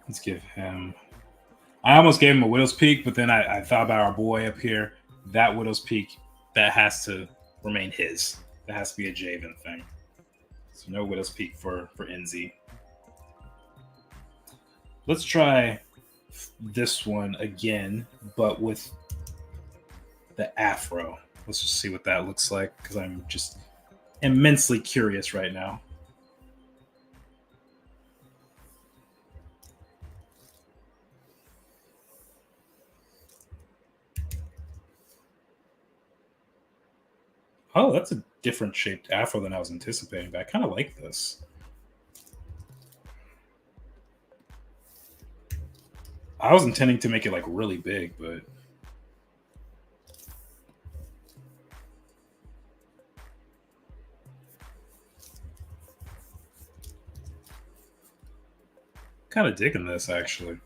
Let's give him... I almost gave him a Widow's Peak, but then I thought about our boy up here. That Widow's Peak, that has to remain his. That has to be a Jayvn thing. So no Widow's Peak for ENZI. Let's try this one again, but with the afro. Let's just see what that looks like, because I'm just immensely curious right now. Oh, that's a different shaped afro than I was anticipating, but I kind of like this. I was intending to make it like really big, but kind of digging this actually.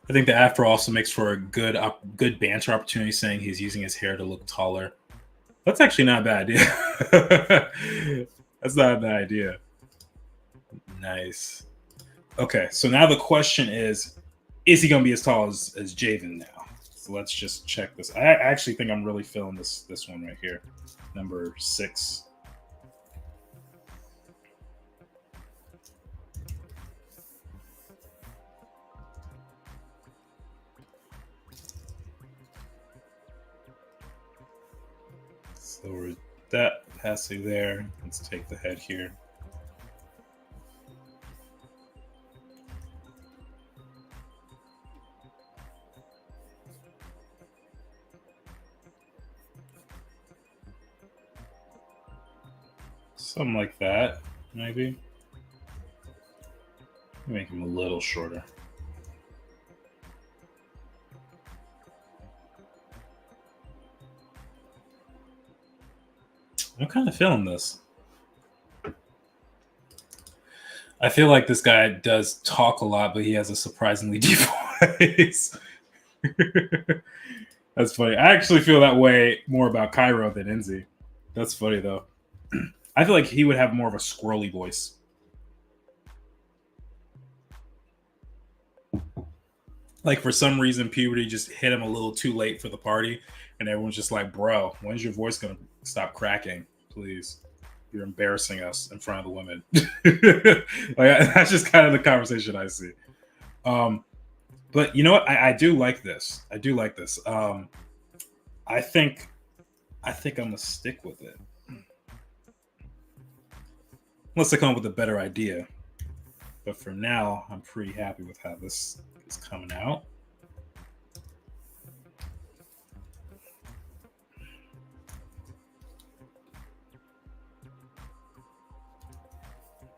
I think the afro also makes for a good banter opportunity, saying he's using his hair to look taller. That's actually not a bad idea. That's not a bad idea. Nice. Okay, so now the question is he going to be as tall as Jayvn now? So let's just check this. I actually think I'm really feeling this one right here, number 6. So we're that passing there. Let's take the head here. Something like that, maybe. Make him a little shorter. I'm kind of feeling this. I feel like this guy does talk a lot, but he has a surprisingly deep voice. That's funny. I actually feel that way more about Kairo than ENZI. That's funny, though. I feel like he would have more of a squirrely voice. Like, for some reason, puberty just hit him a little too late for the party, and everyone's just like, bro, when's your voice going to stop cracking? Please. You're embarrassing us in front of the women. Like, that's just kind of the conversation I see. But you know what? I do like this. I do like this. I think I'm going to stick with it. Unless I come up with a better idea. But for now, I'm pretty happy with how this is coming out.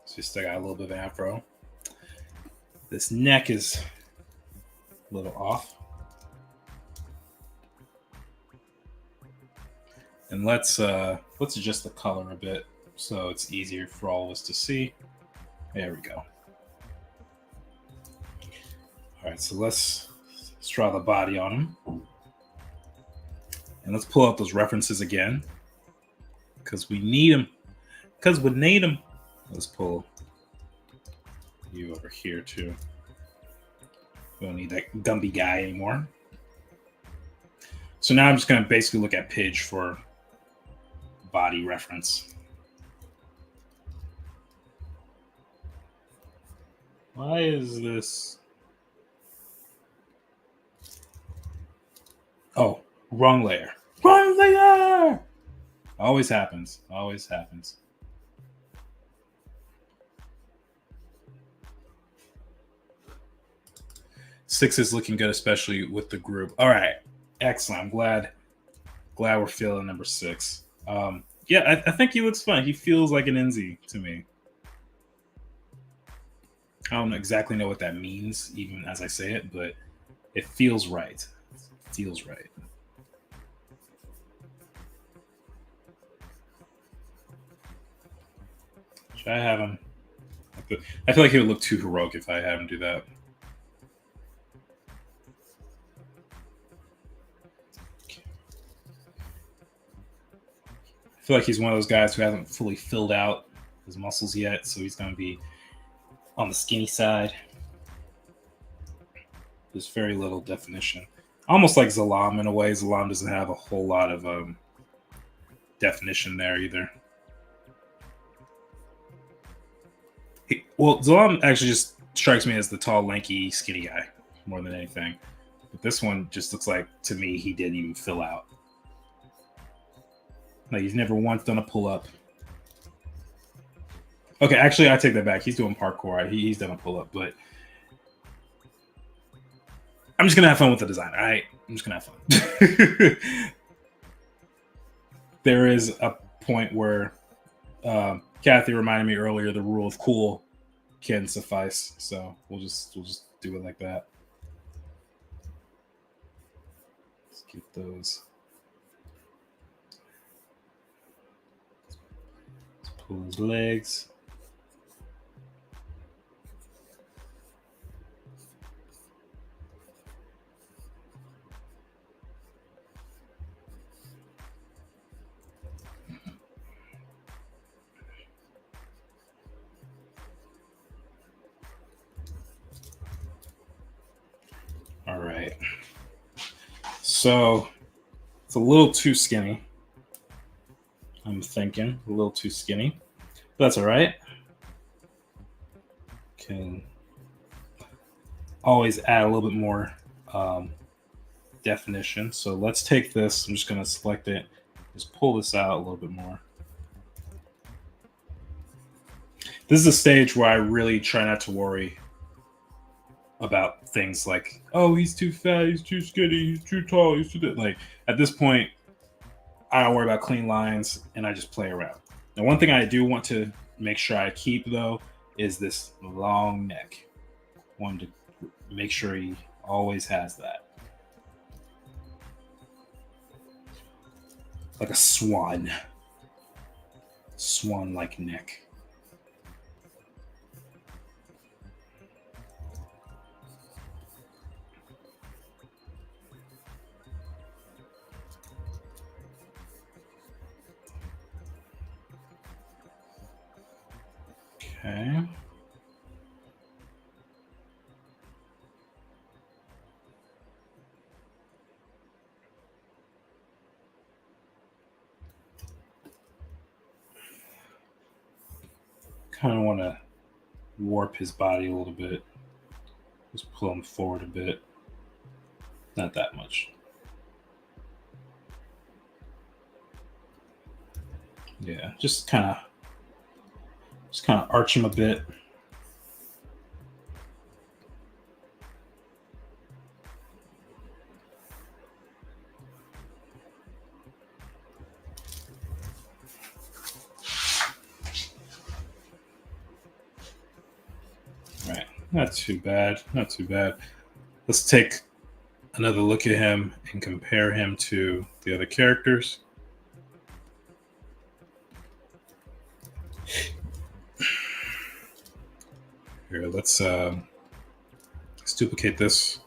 So you still got a little bit of afro. This neck is a little off. And let's adjust the color a bit so it's easier for all of us to see. There we go. All right, so let's draw the body on him. And let's pull out those references again, because we need them. Because we need them. Let's pull you over here too. We don't need that Gumby guy anymore. So now I'm just going to basically look at Pidge for body reference. Why is this? Oh, wrong layer. Wrong layer! Always happens. Always happens. Six is looking good, especially with the group. All right. Excellent. I'm glad we're feeling number 6. Yeah, I think he looks fun. He feels like an ENZI to me. I don't exactly know what that means, even as I say it, but it feels right. It feels right. Should I have him? I feel like he would look too heroic if I have him do that. I feel like he's one of those guys who hasn't fully filled out his muscles yet, so he's going to be on the skinny side. There's very little definition. Almost like Zalaam in a way. Zalaam doesn't have a whole lot of definition there either. Well, Zalaam actually just strikes me as the tall, lanky, skinny guy more than anything. But this one just looks like, to me, he didn't even fill out. Like, he's never once done a pull-up. Okay, actually, I take that back. He's doing parkour. He's done a pull-up, but I'm just going to have fun with the design, all right? I'm just going to have fun. There is a point where Kathy reminded me earlier the rule of cool can suffice, so we'll just do it like that. Let's get those. Let's pull his legs. All right. So it's a little too skinny. I'm thinking a little too skinny. But that's all right. Can always add a little bit more definition. So let's take this. I'm just going to select it. Just pull this out a little bit more. This is a stage where I really try not to worry about things like, oh, he's too fat, he's too skinny, he's too tall, he's too... Like, at this point, I don't worry about clean lines, and I just play around. Now, one thing I do want to make sure I keep, though, is this long neck. I want to make sure he always has that. Like a swan. Swan-like neck. Okay. Kind of want to warp his body a little bit. Just pull him forward a bit. Not that much. Yeah, just kind of arch him a bit. Right, not too bad, not too bad. Let's take another look at him and compare him to the other characters. Here, let's duplicate this.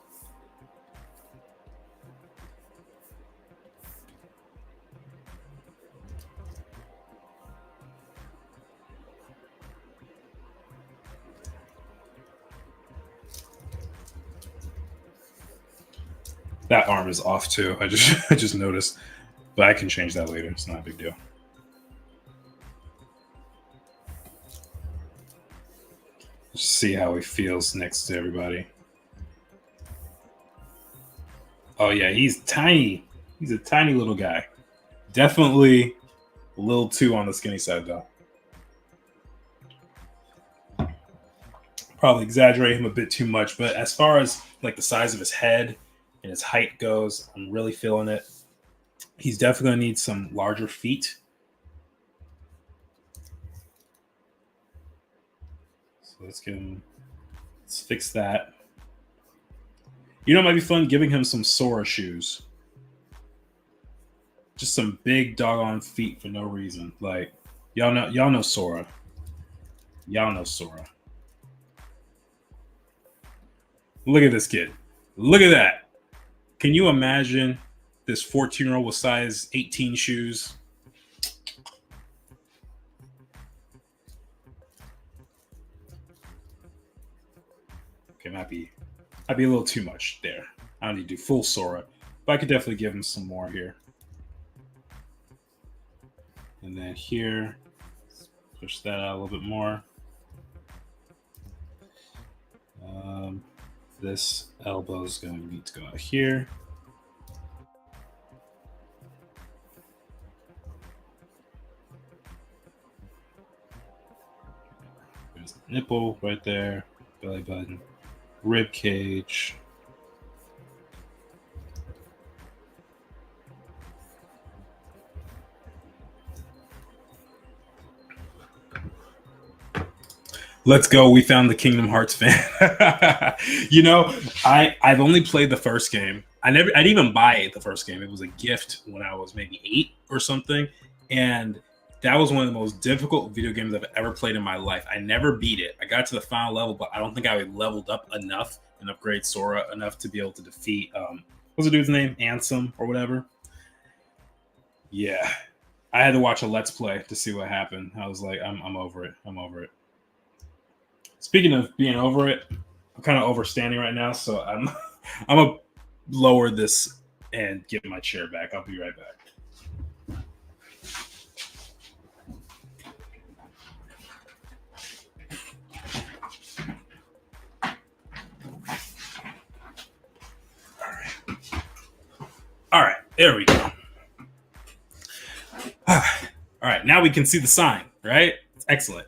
That arm is off too. I just I just noticed, but I can change that later. It's not a big deal. Let's see how he feels next to everybody. Oh yeah, he's tiny. He's a tiny little guy. Definitely a little too on the skinny side though. Probably exaggerate him a bit too much, but as far as like the size of his head and his height goes, I'm really feeling it. He's definitely gonna need some larger feet. So let's give him. Let's fix that. You know, it might be fun giving him some Sora shoes. Just some big doggone feet for no reason. Like y'all know Sora. Y'all know Sora. Look at this kid. Look at that. Can you imagine this 14-year-old with size 18 shoes? Okay, might be a little too much there. I don't need to do full Sora, but I could definitely give him some more here. And then here, push that out a little bit more. This elbow is going to need to go out here. There's the nipple right there, belly button, rib cage. Let's go. We found the Kingdom Hearts fan. You know, I've only played the first game. I didn't even buy the first game. It was a gift when I was maybe 8 or something. And that was one of the most difficult video games I've ever played in my life. I never beat it. I got to the final level, but I don't think I leveled up enough and upgrade Sora enough to be able to defeat what's the dude's name? Ansem or whatever. Yeah. I had to watch a Let's Play to see what happened. I was like, I'm over it. I'm over it. Speaking of being over it, I'm kind of overstanding right now, so I'm I'm gonna lower this and get my chair back. I'll be right back. All right, there we go. All right, now we can see the sign, right? It's excellent.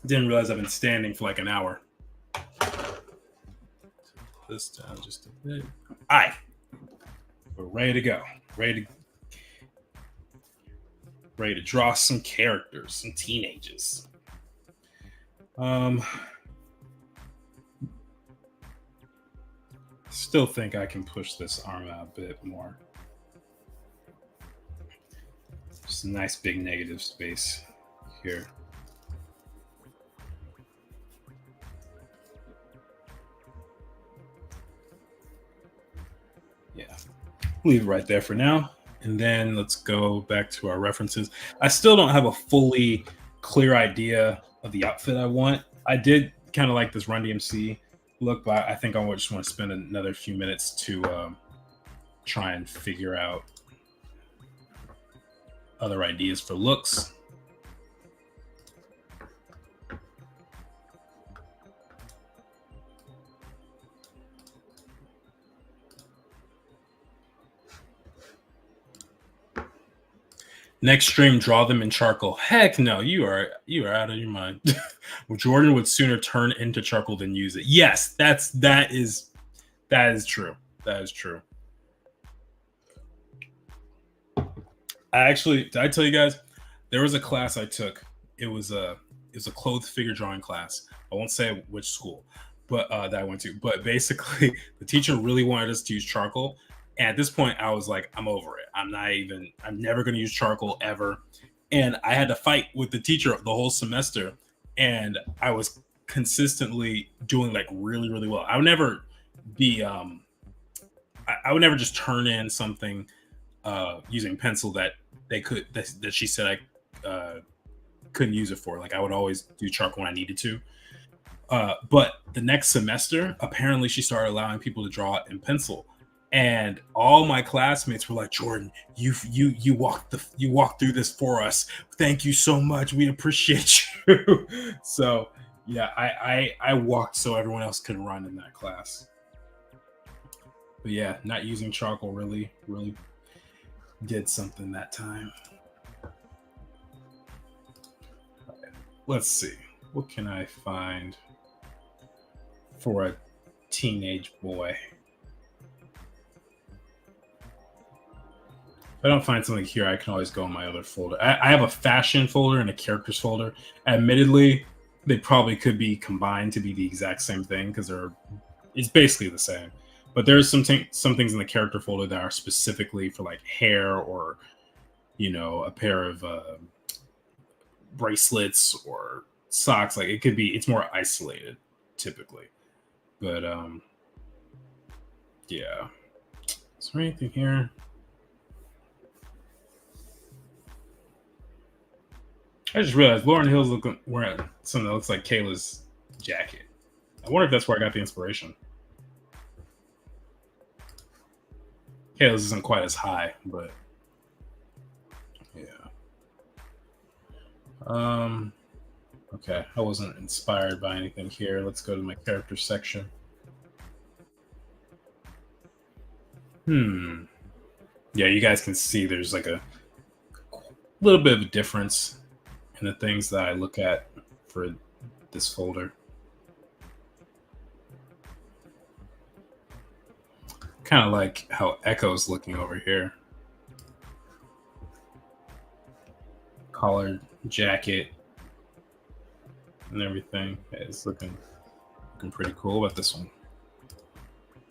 Didn't realize I've been standing for like an hour. This down just a bit. All right, we're ready to go. Ready to draw some characters, some teenagers. Still think I can push this arm out a bit more. Just a nice big negative space here. Yeah, leave it right there for now. And then let's go back to our references. I still don't have a fully clear idea of the outfit I want. I did kind of like this Run DMC look, but I think I just want to spend another few minutes to try and figure out other ideas for looks. Next stream, draw them in charcoal. Heck no, you are out of your mind. Jordan would sooner turn into charcoal than use it. Yes, that is true. That is true. Did I tell you guys? There was a class I took. It was a clothed figure drawing class. I won't say which school, but that I went to. But basically, the teacher really wanted us to use charcoal. And at this point, I was like, I'm over it. I'm never going to use charcoal ever. And I had to fight with the teacher the whole semester. And I was consistently doing like really, really well. I would never be, I would never just turn in something using pencil that that she said I couldn't use it for. Like I would always do charcoal when I needed to. But the next semester, apparently she started allowing people to draw in pencil. And all my classmates were like, Jordan, you walked through this for us. Thank you so much. We appreciate you. So yeah, I walked so everyone else could run in that class. But yeah, not using charcoal really did something that time. Let's see. What can I find for a teenage boy? If I don't find something here, I can always go in my other folder. I have a fashion folder and a characters folder. Admittedly, they probably could be combined to be the exact same thing because it's basically the same. But there's some things in the character folder that are specifically for like hair or, a pair of bracelets or socks. Like it's more isolated typically. But yeah. Is there anything here? I just realized Lauren Hill's wearing something that looks like Kayla's jacket. I wonder if that's where I got the inspiration. Kayla's isn't quite as high, but yeah. Okay, I wasn't inspired by anything here. Let's go to my character section. Yeah, you guys can see there's like a little bit of a difference in the things that I look at for this folder. Kind of like how Echo's looking over here. Collared jacket and everything. It's looking pretty cool. About this one?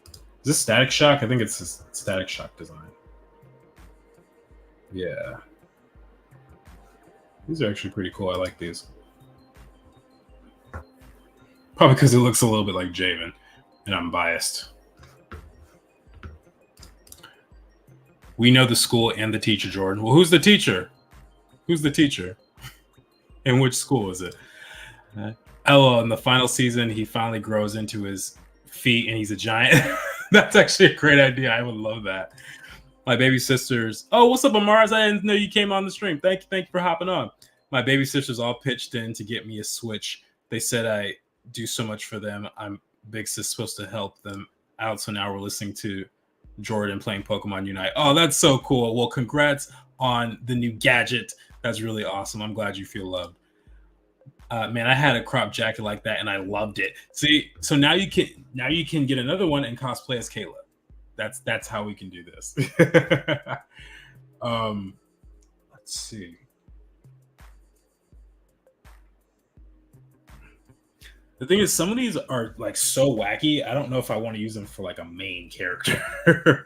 Is this Static Shock? I think it's a Static Shock design. Yeah. These are actually pretty cool. I like these. Probably because it looks a little bit like Jayvn, and I'm biased. We know the school and the teacher, Jordan. Well, who's the teacher? Who's the teacher? And which school is it? In the final season, he finally grows into his feet and he's a giant. That's actually a great idea. I would love that. My baby sisters. Oh, what's up, Amars? I didn't know you came on the stream. Thank you for hopping on. My baby sisters all pitched in to get me a Switch. They said I do so much for them. I'm big sis supposed to help them out. So now we're listening to Jordan playing Pokemon Unite. Oh, that's so cool. Well, congrats on the new gadget. That's really awesome. I'm glad you feel loved. Man, I had a crop jacket like that and I loved it. See, so now you can get another one and cosplay as Kayla. That's how we can do this. Let's see. The thing is, some of these are like so wacky. I don't know if I want to use them for like a main character,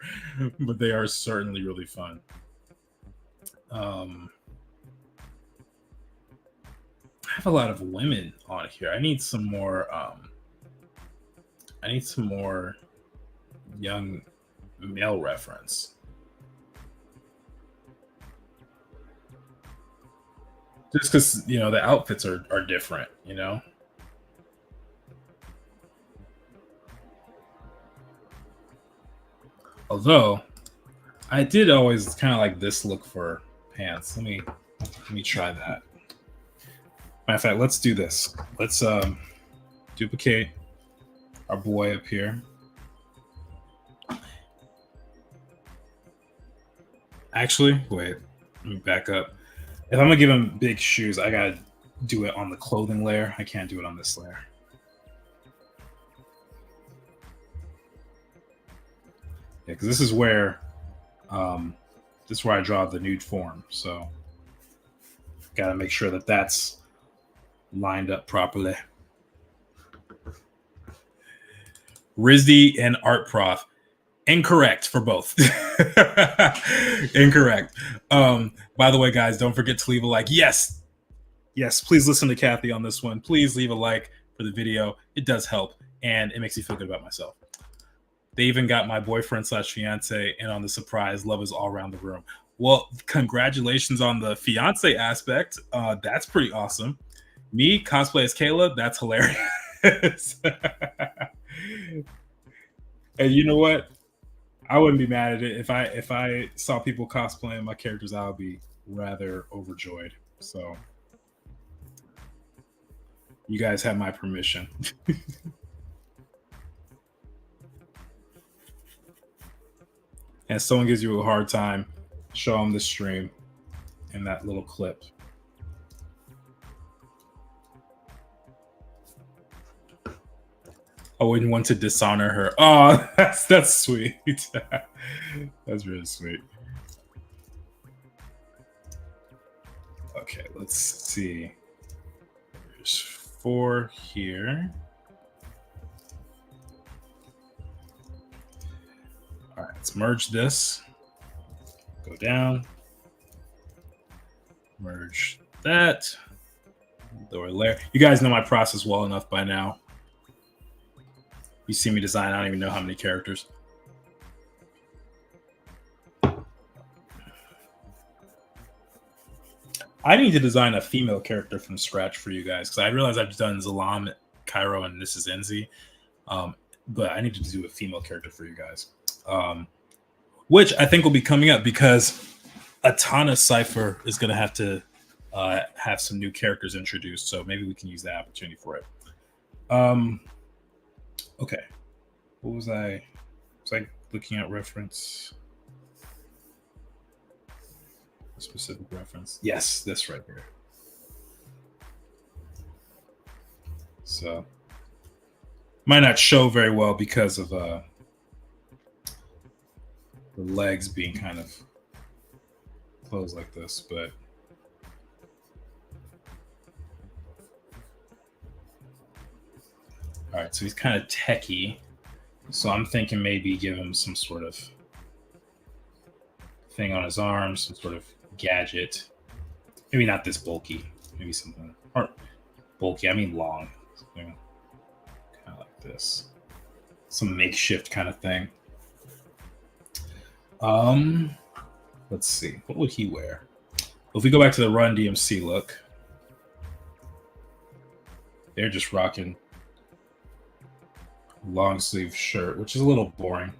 but they are certainly really fun. I have a lot of women on here. I need some more. I need some more young male reference. Just because the outfits are different. Although I did always kind of like this look for pants. Let me try that. Matter of fact, let's do this. Let's duplicate our boy up here. Actually, wait, let me back up. If I'm gonna give him big shoes, I gotta do it on the clothing layer. I can't do it on this layer. Yeah, because this is where I draw the nude form. So gotta make sure that that's lined up properly. RISD and Art Prof. Incorrect for both. Incorrect. By the way, guys, don't forget to leave a like. Yes, please listen to Kathy on this one. Please leave a like for the video. It does help, and it makes me feel good about myself. They even got my boyfriend / fiance in on the surprise. Love is all around the room. Well, congratulations on the fiance aspect. That's pretty awesome. Me cosplay as Kayla. That's hilarious. And you know what? I wouldn't be mad at it if I saw people cosplaying my characters. I would be rather overjoyed. So you guys have my permission. And if someone gives you a hard time, show them the stream in that little clip. I wouldn't want to dishonor her. Oh, that's sweet. That's really sweet. Okay, let's see. There's 4 here. All right, let's merge this. Go down. Merge that. Lower layer. You guys know my process well enough by now. You see me design, I don't even know how many characters. I need to design a female character from scratch for you guys because I realize I've done Zalaam, Kairo, and this is ENZI. But I need to do a female character for you guys. Which I think will be coming up because a ton of Cypher is going to have some new characters introduced. So maybe we can use that opportunity for it. Okay. What was I? Was I looking at reference? A specific reference? Yes, this right here. So might not show very well because of the legs being kind of closed like this, but all right, so he's kind of techie. So I'm thinking maybe give him some sort of thing on his arm, some sort of gadget. Maybe not this bulky. Maybe something or bulky. I mean long. Something kind of like this. Some makeshift kind of thing. Let's see. What would he wear? Well, if we go back to the Run DMC look, they're just rocking long sleeve shirt, which is a little boring.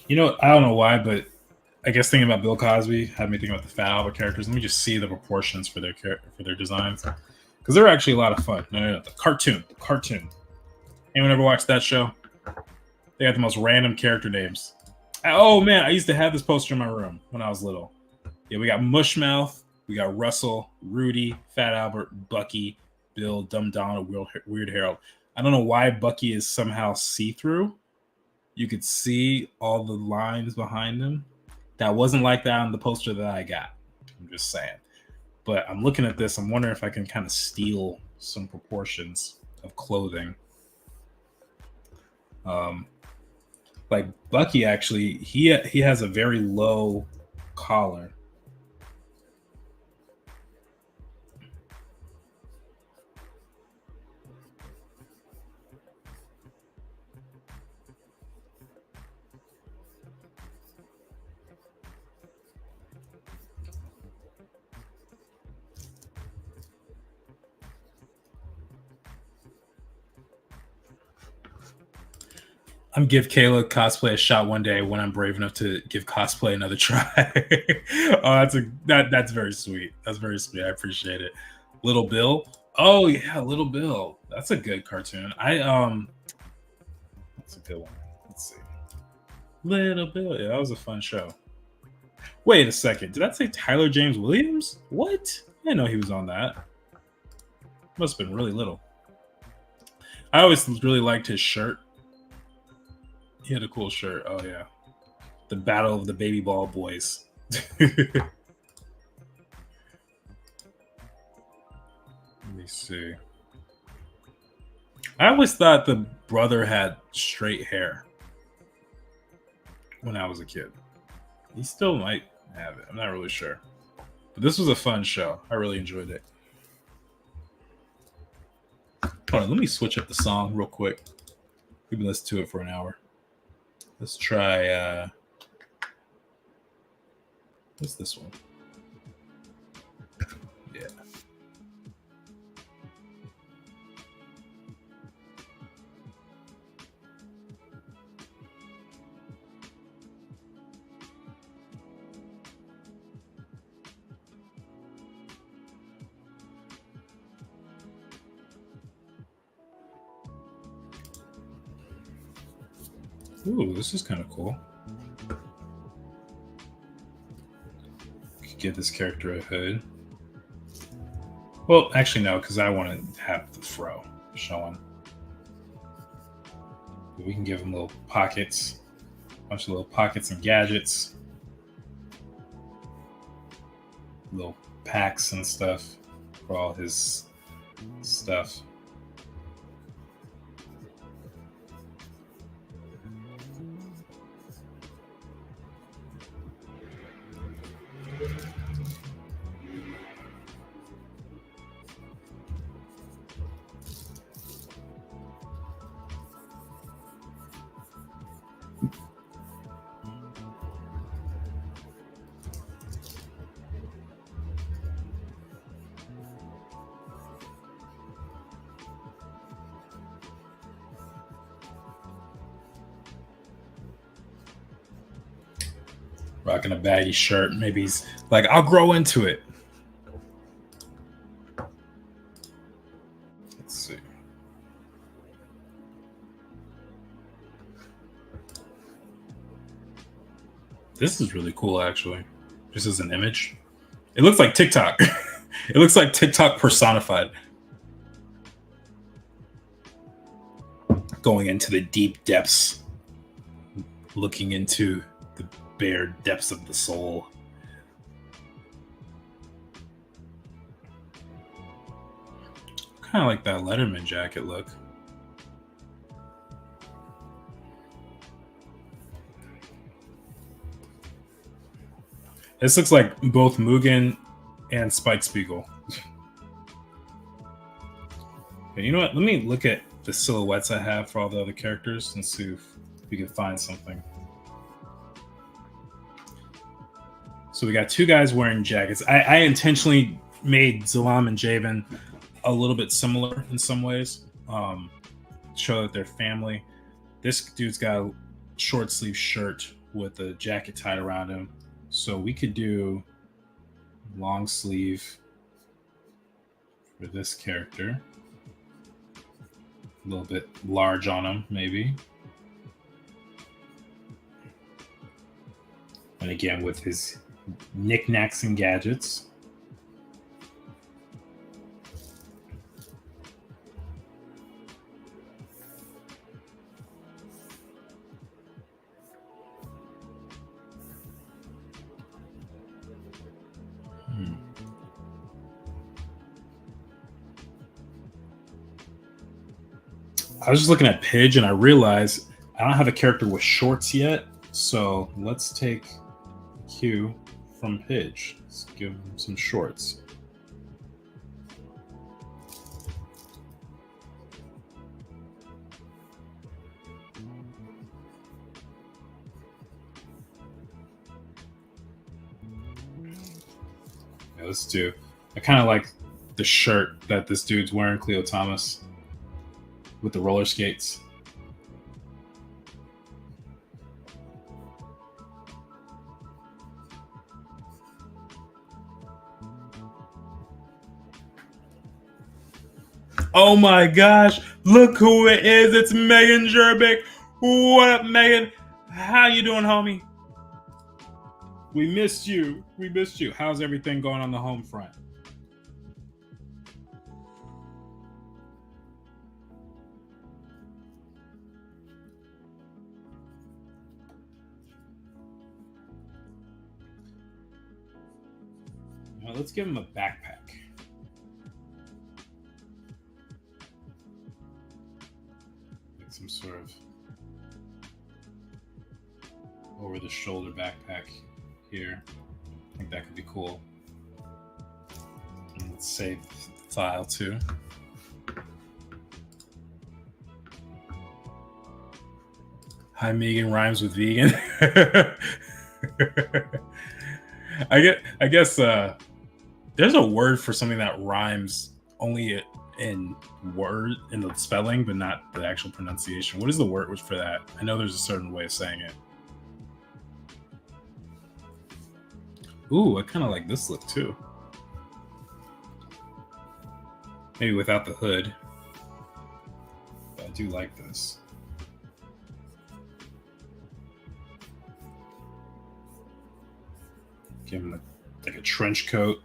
You know, I don't know why, but I guess thinking about Bill Cosby had me thinking about the Fat Albert characters. Let me just see the proportions for their designs because they're actually a lot of fun. No, the cartoon. Anyone ever watched that show? They got the most random character names. Oh man, I used to have this poster in my room when I was little. Yeah, we got Mushmouth. We got Russell, Rudy, Fat Albert, Bucky, Bill, Dumb Donald, Weird Harold. I don't know why Bucky is somehow see-through. You could see all the lines behind him. That wasn't like that on the poster that I got. I'm just saying. But I'm looking at this. I'm wondering if I can kind of steal some proportions of clothing. Like Bucky, actually, he has a very low collar. I'm give Kayla cosplay a shot one day when I'm brave enough to give cosplay another try. Oh, that's very sweet. That's very sweet. I appreciate it. Little Bill. Oh yeah, Little Bill. That's a good cartoon. That's a good one. Let's see. Little Bill. Yeah, that was a fun show. Wait a second. Did that say Tyler James Williams? What? I didn't know he was on that. Must have been really little. I always really liked his shirt. He had a cool shirt. Oh yeah, the Battle of the Baby Ball Boys. Let me see. I always thought the brother had straight hair when I was a kid. He still might have it. I'm not really sure. But this was a fun show. I really enjoyed it. Hold on, let me switch up the song real quick. We've been listening to it for an hour. Let's try, what's this one? Ooh, this is kind of cool. Could give this character a hood. Well, actually, no, because I want to have the fro showing. We can give him little pockets, a bunch of little pockets and gadgets, little packs and stuff for all his stuff. Rocking a baggy shirt. Maybe he's like, I'll grow into it. Let's see. This is really cool, actually. Just as an image. It looks like TikTok. It looks like TikTok personified. Going into the deep depths. Looking into the bare depths of the soul. Kind of like that Letterman jacket look. This looks like both Mugen and Spike Spiegel. You know what? Let me look at the silhouettes I have for all the other characters and see if we can find something. So we got two guys wearing jackets. I intentionally made Zalaam and Jayvn a little bit similar in some ways. Show that they're family. This dude's got a short sleeve shirt with a jacket tied around him. So we could do long sleeve for this character. A little bit large on him, maybe. And again, with his knickknacks and gadgets. I was just looking at Pidge and I realized I don't have a character with shorts yet. So let's take Q from Pidge. Let's give him some shorts. Yeah, let's do. I kind of like the shirt that this dude's wearing, Cleo Thomas, with the roller skates. Oh my gosh, look who it is. It's Megan Jerbick. What up, Megan? How you doing, homie? We missed you. We missed you. How's everything going on the home front? Well, let's give him a backpack. Like some sort of over the shoulder backpack here. I think that could be cool. And let's save the file too. Hi, Megan rhymes with vegan. I guess there's a word for something that rhymes only in word in the spelling, but not the actual pronunciation. What is the word for that? I know there's a certain way of saying it. Ooh, I kind of like this look too. Maybe without the hood. But I do like this. Give him like a trench coat.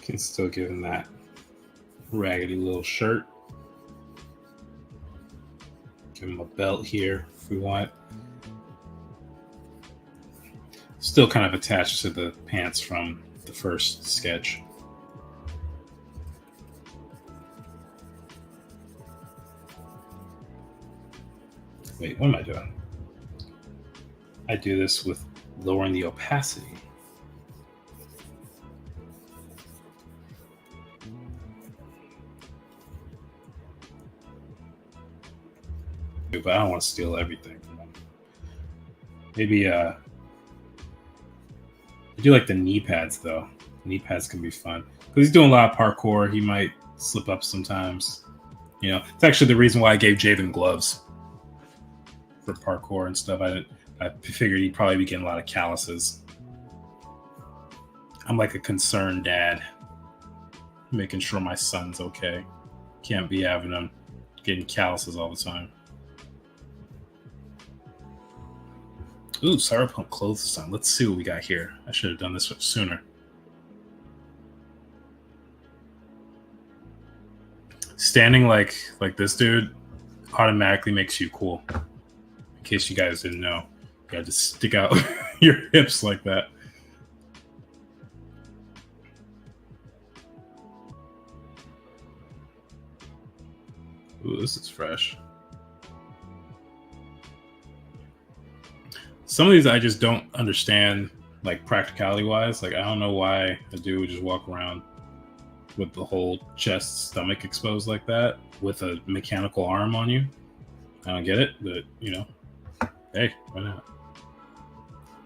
Can still give him that raggedy little shirt. Give him a belt here if we want. Still kind of attached to the pants from the first sketch. Wait, what am I doing? I do this with lowering the opacity. But I don't want to steal everything from them. Maybe I do like the knee pads though. Knee pads can be fun because he's doing a lot of parkour. He might slip up sometimes. You know, it's actually the reason why I gave Jayvn gloves for parkour and stuff. I figured he'd probably be getting a lot of calluses. I'm like a concerned dad, making sure my son's okay. Can't be having him getting calluses all the time. Ooh, sorry, put clothes on. Let's see what we got here. I should have done this sooner. Standing like this dude automatically makes you cool. In case you guys didn't know, you gotta just stick out your hips like that. Ooh, this is fresh. Some of these I just don't understand, like practicality wise. Like I don't know why a dude would just walk around with the whole chest, stomach exposed like that with a mechanical arm on you. I don't get it, but you know, hey, why not?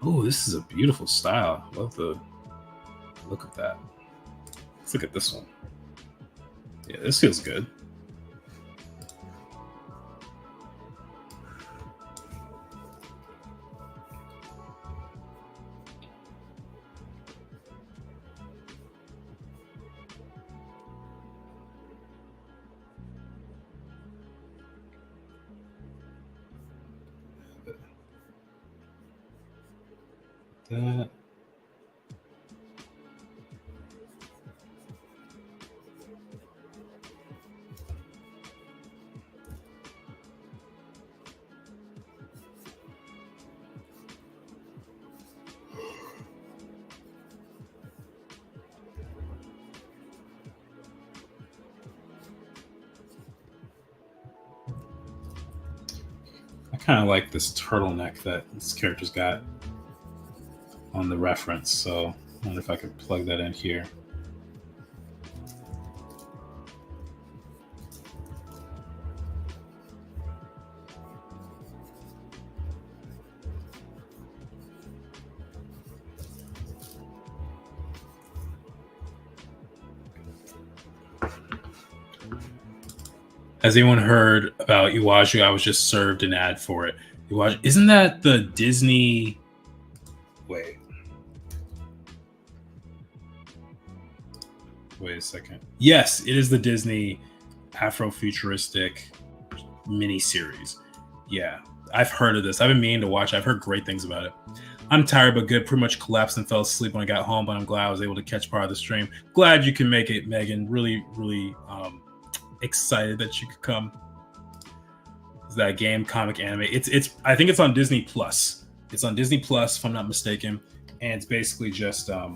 Oh, this is a beautiful style. Love the look of that. Let's look at this one. Yeah, this feels good. That. I kind of like this turtleneck that this character's got on the reference, so I wonder if I could plug that in here. Has anyone heard about Iwaju? I was just served an ad for it. Iwaju, isn't that the Disney? Wait a second. Yes, it is the Disney Afrofuturistic miniseries. Yeah, I've heard of this. I've been meaning to watch it. I've heard great things about it. I'm tired but good. Pretty much collapsed and fell asleep when I got home, but I'm glad I was able to catch part of the stream. Glad you can make it, Megan. Really, really excited that you could come. Is that game, comic, anime? It's. I think it's on Disney Plus. It's on Disney Plus, if I'm not mistaken, and it's basically just a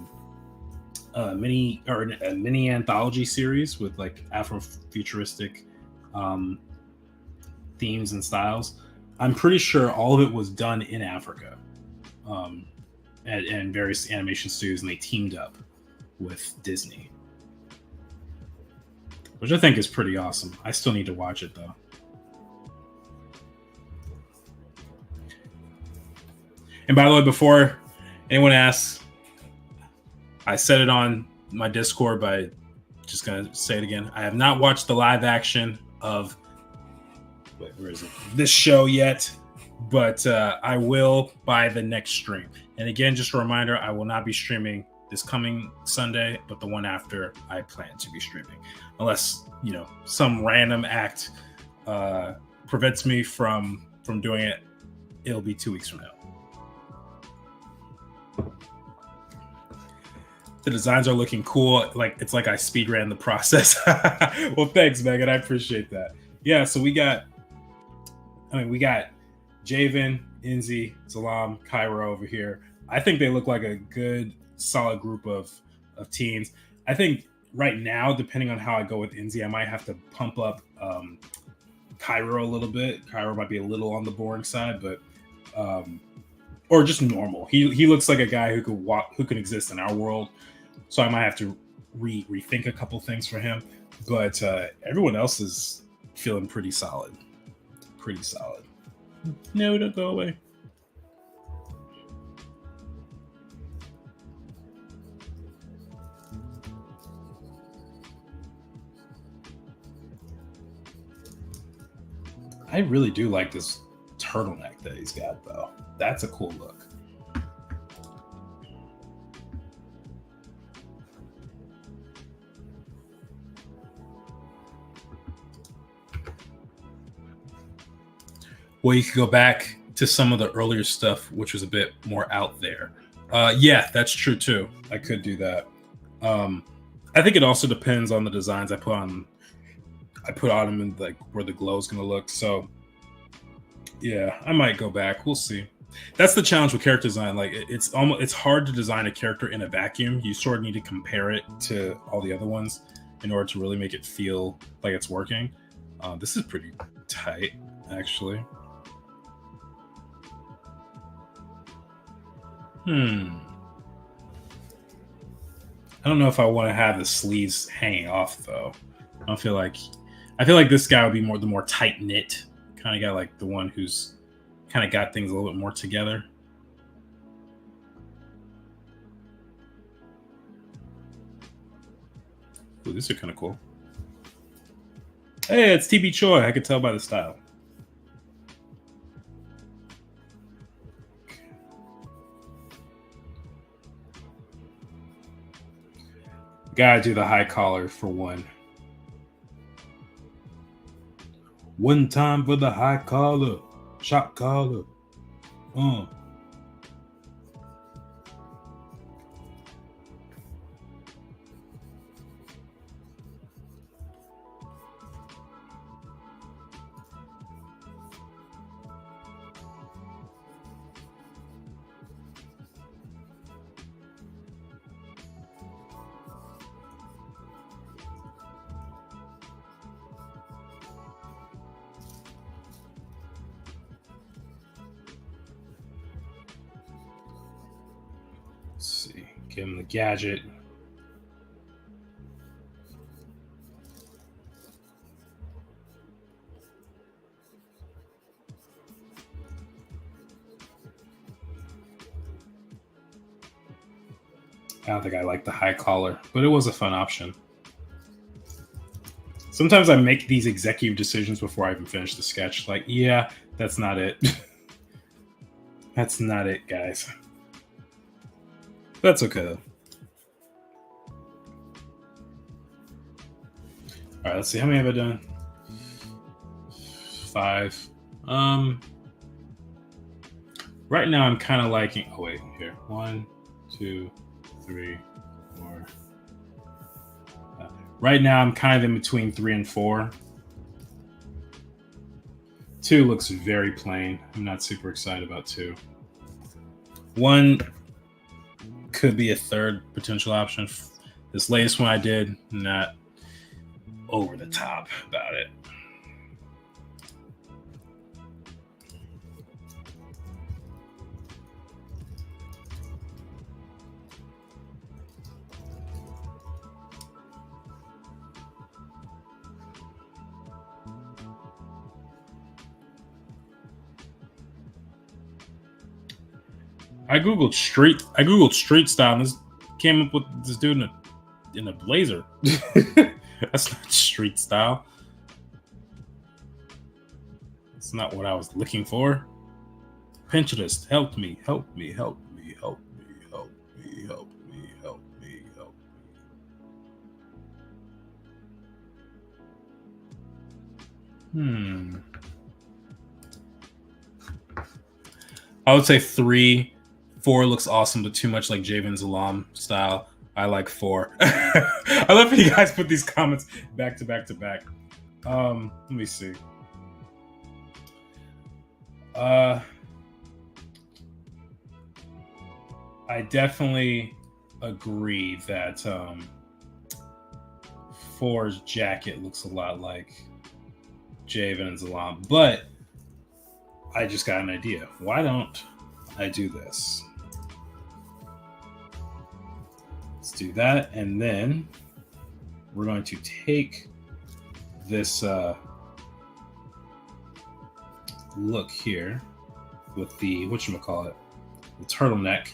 mini anthology series with like Afrofuturistic themes and styles. I'm pretty sure all of it was done in Africa, and various animation studios, and they teamed up with Disney, which I think is pretty awesome. I still need to watch it though. And by the way, before anyone asks, I said it on my Discord, but just gonna say it again. I have not watched the live action of where is it? This show yet, but I will by the next stream. And again, just a reminder, I will not be streaming this coming Sunday, but the one after I plan to be streaming, unless some random act prevents me from doing it. It'll be 2 weeks from now. The designs are looking cool. It's like I speed ran the process. Well, thanks, Megan. I appreciate that. Yeah, so we got Jayvn, ENZI, Zalaam, Kairo over here. I think they look like a good, solid group of teens. I think right now, depending on how I go with ENZI, I might have to pump up Kairo a little bit. Kairo might be a little on the boring side, but or just normal. He looks like a guy who can exist in our world. So I might have to rethink a couple things for him. But everyone else is feeling pretty solid. Pretty solid. No, don't go away. I really do like this turtleneck that he's got, though. That's a cool look. Well, you could go back to some of the earlier stuff, which was a bit more out there. Yeah, that's true too. I could do that. I think it also depends on the designs I put on them and like where the glow is going to look. So yeah, I might go back. We'll see. That's the challenge with character design. Like it's hard to design a character in a vacuum. You sort of need to compare it to all the other ones in order to really make it feel like it's working. This is pretty tight, actually. I don't know if I want to have the sleeves hanging off though. I feel like this guy would be the more tight knit kind of guy, like the one who's kind of got things a little bit more together. Ooh, these are kind of cool. Hey, it's TB Choi. I could tell by the style. Gotta do the high collar for one. One time for the high collar. Shot collar. Let's see. Give him the gadget. I don't think I like the high collar, but it was a fun option. Sometimes I make these executive decisions before I even finish the sketch. Like, yeah, that's not it. That's not it, guys. That's okay, though. All right, let's see. How many have I done? 5. Right now, I'm kind of liking... Oh, wait. Here. 1, 2, 3, 4. Right now, I'm kind of in between 3 and 4. 2 looks very plain. I'm not super excited about 2. 1 could be a third potential option. This latest one I did, not over the top about it. I googled street style and this came up with this dude in a in a blazer. That's not street style. That's not what I was looking for. Pinterest, help me, help me, help me, help me, help me, help me, help me, help me. I would say 3. 4 looks awesome, but too much like Jayvn Zalaam style. I like 4. I love how you guys put these comments back to back to back. Let me see. I definitely agree that 4's jacket looks a lot like Jayvn and Zalaam, but I just got an idea. Why don't I do this? Let's do that, and then we're going to take this look here with the whatchamacallit, the turtleneck.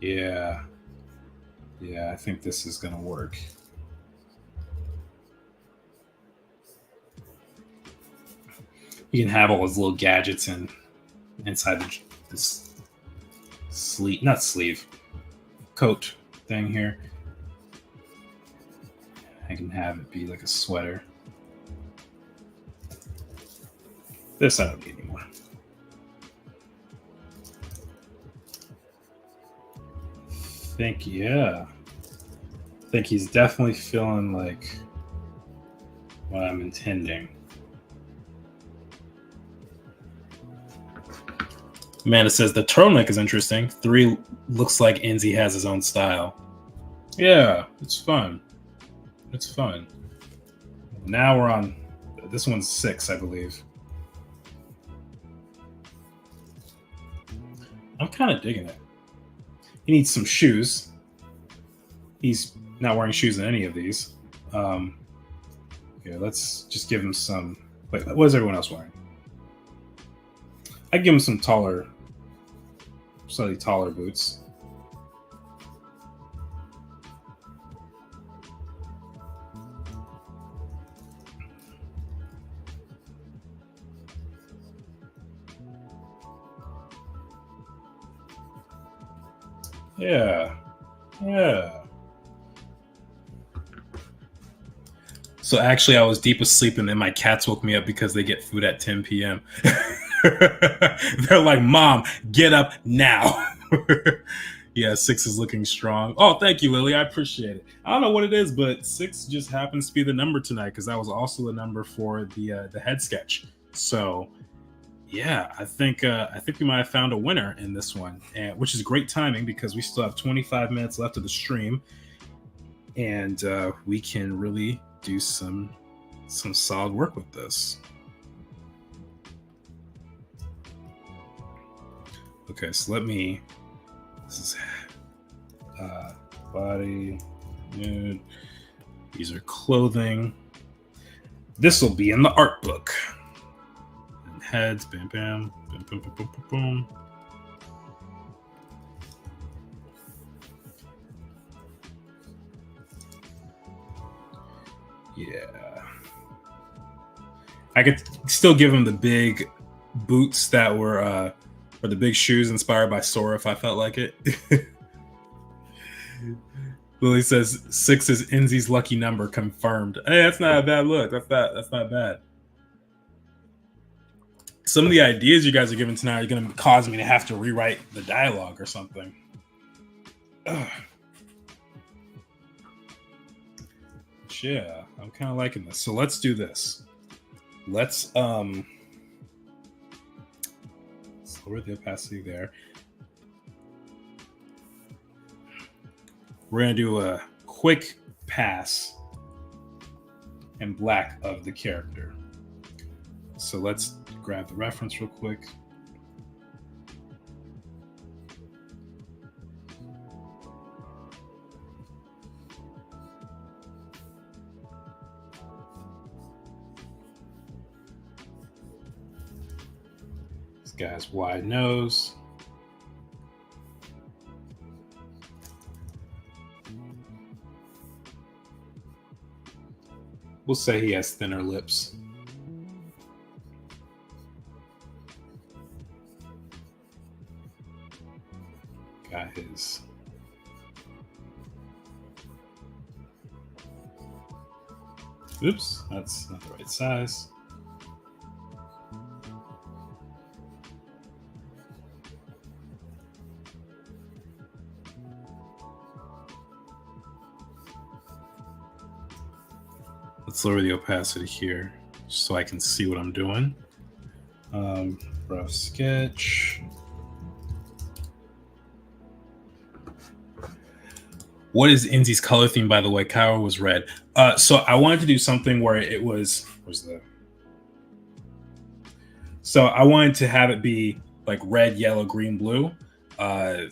Yeah, I think this is gonna work. You can have all his little gadgets inside this coat thing here. I can have it be like a sweater. This I don't need anymore. I think he's definitely feeling like what I'm intending. Amanda says the turtleneck is interesting. 3 looks like ENZI has his own style. Yeah, it's fun. It's fun. Now we're on. This one's 6, I believe. I'm kind of digging it. He needs some shoes. He's not wearing shoes in any of these. Okay, let's just give him some. Wait, what is everyone else wearing? I'd give him some slightly taller boots. Yeah. So actually, I was deep asleep, and then my cats woke me up because they get food at 10 p.m. They're like, "Mom, get up now." Yeah, 6 is looking strong. Oh, thank you, Lily. I appreciate it. I don't know what it is, but 6 just happens to be the number tonight because that was also the number for the head sketch. So, yeah, I think we might have found a winner in this one, which is great timing because we still have 25 minutes left of the stream, and we can really do some solid work with this. Okay, so this is body, nude. These are clothing. This will be in the art book. And heads, bam, bam, boom, boom, boom, boom, boom, boom. Yeah. I could still give him the big boots that were, or the big shoes inspired by Sora if I felt like it. Lily says 6 is ENZI's lucky number, confirmed. Hey, that's not a bad look. That's not bad. Some of the ideas you guys are giving tonight are going to cause me to have to rewrite the dialogue or something. Ugh. Yeah, I'm kind of liking this. So let's do this. Let's lower the opacity there. We're going to do a quick pass in black of the character. So let's grab the reference real quick. guy's wide nose. We'll say he has thinner lips. Got his oops, that's not the right size. Let's lower the opacity here so I can see what I'm doing. Rough sketch. What is ENZI's color theme, by the way? Kairo was red. So I wanted to do something where it was. Where's the? So I wanted to have it be like red, yellow, green, blue. I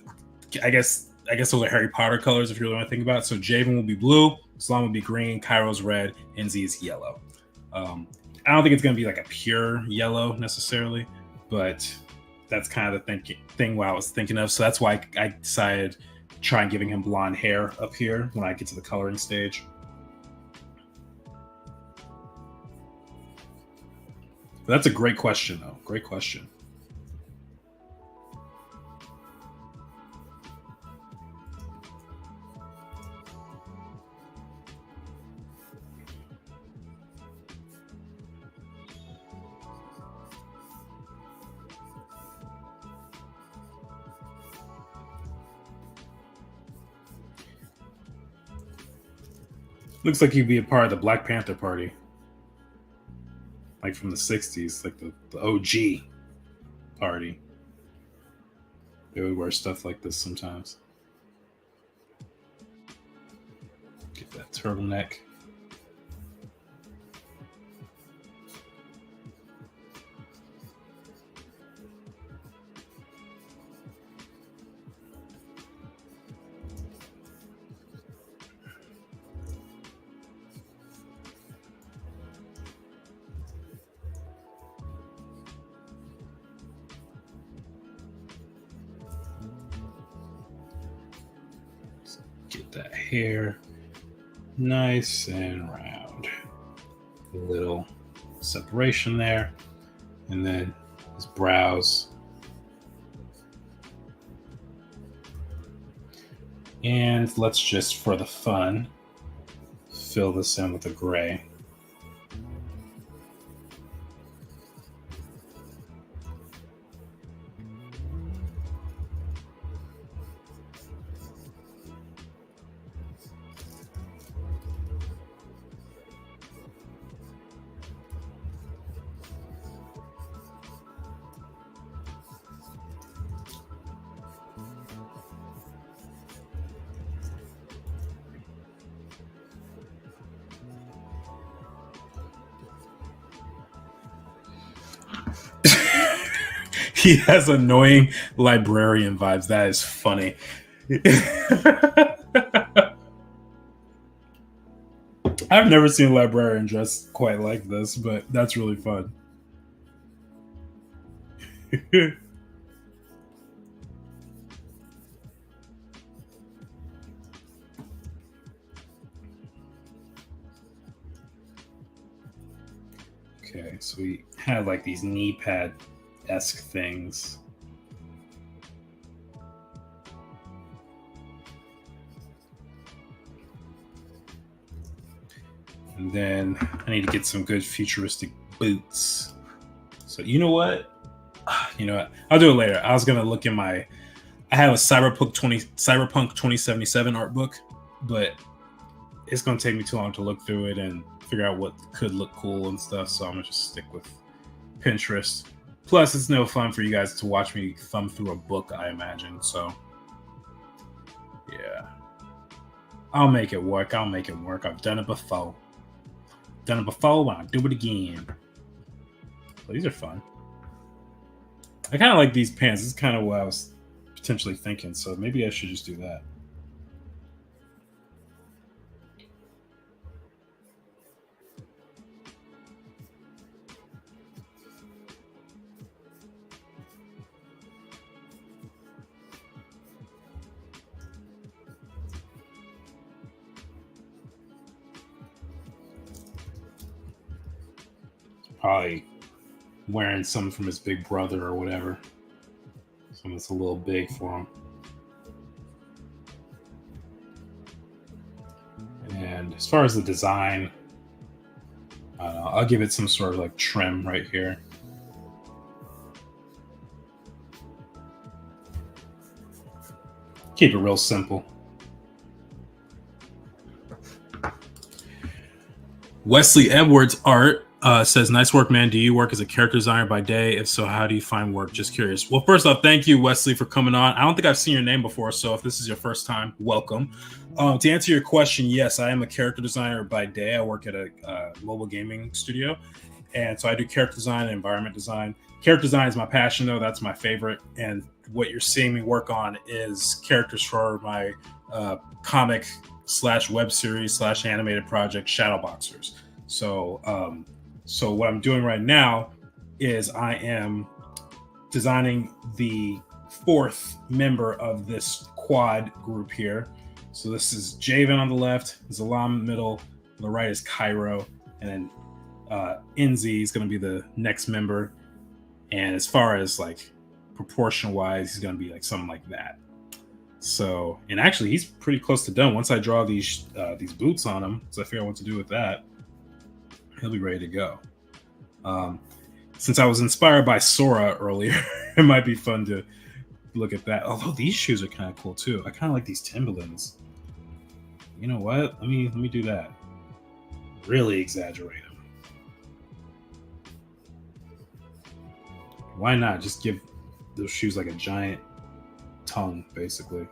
guess those are Harry Potter colors if you really want to think about it. So Jayvn will be blue, Zalaam will be green, Kairo's red, ENZI is yellow. I don't think it's going to be like a pure yellow necessarily, but that's kind of the thing what I was thinking of. So that's why I decided to try giving him blonde hair up here when I get to the coloring stage. But that's a great question, though. Great question. Looks like you'd be a part of the Black Panther Party. Like from the 60s, like the OG party. They would wear stuff like this sometimes. Get that turtleneck. Get that hair nice and round. A little separation there. And then his brows. And let's just, for the fun, fill this in with a gray. He has annoying librarian vibes. That is funny. I've never seen a librarian dressed quite like this, but that's really fun. Okay, so we have like these knee pad-esque things. And then I need to get some good futuristic boots. So you know what? You know what? I'll do it later. I was gonna look in I have a Cyberpunk 2077 art book, but it's gonna take me too long to look through it and figure out what could look cool and stuff. So I'm gonna just stick with Pinterest. Plus, it's no fun for you guys to watch me thumb through a book, I imagine. So yeah, I'll make it work. I've done it before. I'll do it again. So these are fun. I kind of like these pants. This is kind of what I was potentially thinking. So maybe I should just do that. Probably wearing something from his big brother or whatever. Something that's a little big for him. And as far as the design, I'll give it some sort of like trim right here. Keep it real simple. Wesley Edwards art says, "Nice work, man. Do you work as a character designer by day? If so, how do you find work? Just curious." Well, first off, thank you, Wesley, for coming on. I don't think I've seen your name before, so if this is your first time, welcome. To answer your question, yes, I am a character designer by day. I work at a mobile gaming studio, and so I do character design and environment design. Character design is my passion, though. That's my favorite, and what you're seeing me work on is characters for my comic / web series / animated project Shadowboxers. So so what I'm doing right now is I am designing the 4th member of this quad group here. So this is Jayvn on the left, Zalaam in the middle, on the right is Kairo, and then ENZI is going to be the next member. And as far as like proportion wise, he's going to be like something like that. So, and actually he's pretty close to done. Once I draw these boots on him, so I figure out what to do with that, he'll be ready to go. Since I was inspired by Sora earlier, it might be fun to look at that. Although these shoes are kind of cool too. I kind of like these Timberlands. You know what? Let me do that. Really exaggerate them. Why not just give those shoes like a giant tongue, basically?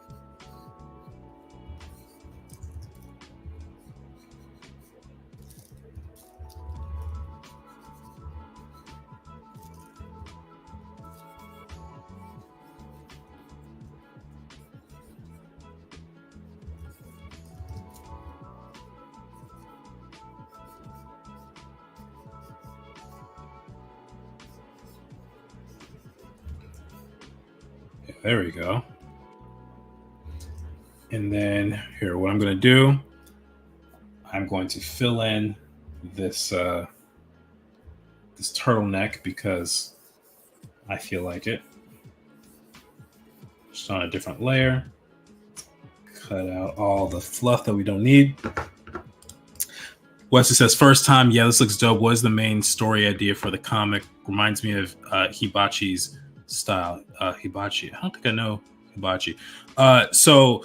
There we go. And then here, what I'm going to do, I'm going to fill in this this turtleneck because I feel like it. Just on a different layer. Cut out all the fluff that we don't need. Wesley says, "First time, yeah, this looks dope. What is the main story idea for the comic? Reminds me of Hibachi's style." Hibachi. I don't think I know Hibachi. So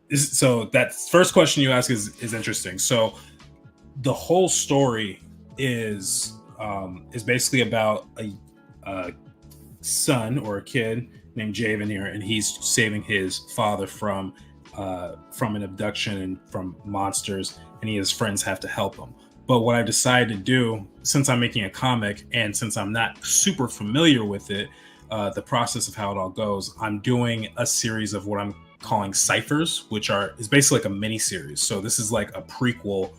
that first question you ask is interesting. So the whole story is basically about a son or a kid named Jayvn here, and he's saving his father from an abduction and from monsters, and his friends have to help him. But what I decided to do, since I'm making a comic and since I'm not super familiar with it, the process of how it all goes, I'm doing a series of what I'm calling Cyphers, which is basically like a mini series. So this is like a prequel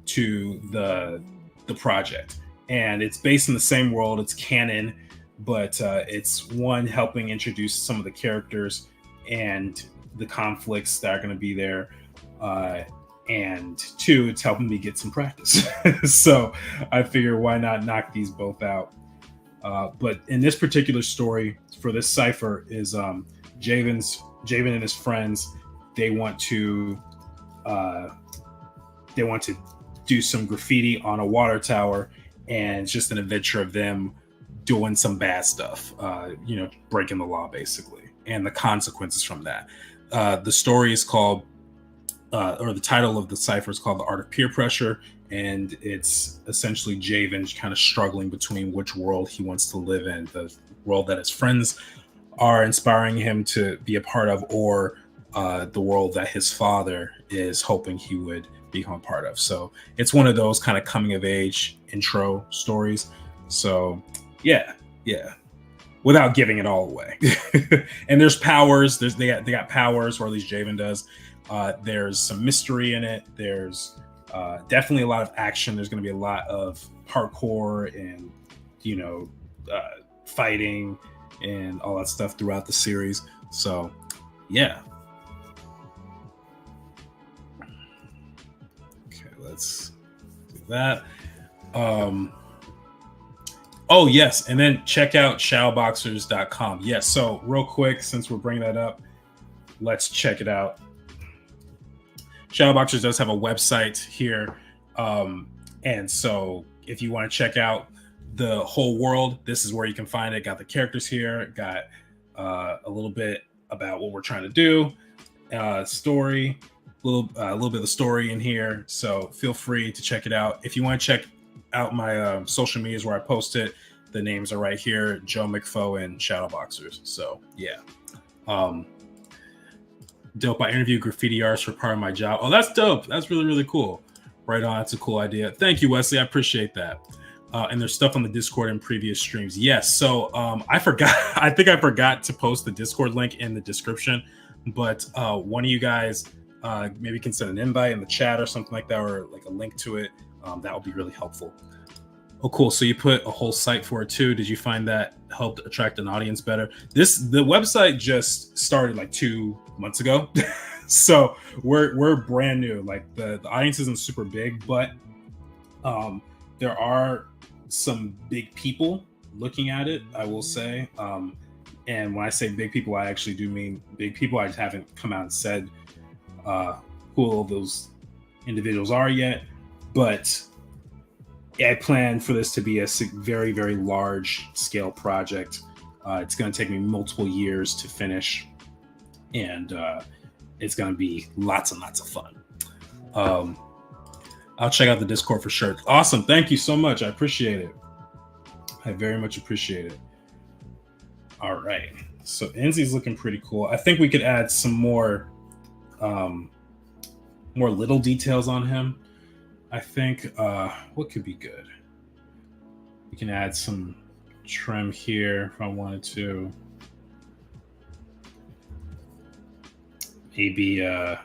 to the project, and it's based in the same world. It's canon, but it's one helping introduce some of the characters and the conflicts that are going to be there. And 2, it's helping me get some practice. So I figure why not knock these both out. But in this particular story, for this Cypher, is Jayvn and his friends. They want to do some graffiti on a water tower, and it's just an adventure of them doing some bad stuff, breaking the law basically, and the consequences from that. The story is called, or the title of the Cypher is called "The Art of Peer Pressure," and it's essentially Jayvn kind of struggling between which world he wants to live in, the world that his friends are inspiring him to be a part of, or the world that his father is hoping he would become a part of. So it's one of those kind of coming of age intro stories. So yeah, without giving it all away. And there's powers. They got powers, or at least Jayvn does. There's some mystery in it. There's definitely a lot of action. There's going to be a lot of parkour and fighting and all that stuff throughout the series. So yeah. Okay, let's do that. Oh, yes. And then check out shadowboxers.com. Yes. So, real quick, since we're bringing that up, let's check it out. Shadowboxers does have a website here. And so, if you want to check out the whole world, this is where you can find it. Got the characters here, got a little bit about what we're trying to do, story, a little bit of the story in here. So, feel free to check it out. If you want to check out my social medias where I post it, the names are right here: Joe McFo and Shadowboxers. So yeah, dope. I interview graffiti artists for part of my job. Oh, that's dope. That's really, really cool. Right on. That's a cool idea. Thank you, Wesley. I appreciate that. And there's stuff on the Discord in previous streams. Yes. So I forgot. I think I forgot to post the Discord link in the description, but one of you guys maybe can send an invite in the chat or something like that, or like a link to it. That would be really helpful. Oh, cool. So you put a whole site for it too. Did you find that helped attract an audience better? The website just started like 2 months ago. So we're brand new. Like the audience isn't super big, but there are some big people looking at it, I will say. And when I say big people, I actually do mean big people. I just haven't come out and said who all those individuals are yet. But I plan for this to be a very, very large scale project. It's going to take me multiple years to finish, and it's going to be lots and lots of fun. I'll check out the Discord for sure. Awesome. Thank you so much. I appreciate it. I very much appreciate it. All right. So ENZI is looking pretty cool. I think we could add some more little details on him. I think what could be good? We can add some trim here if I wanted to. Maybe I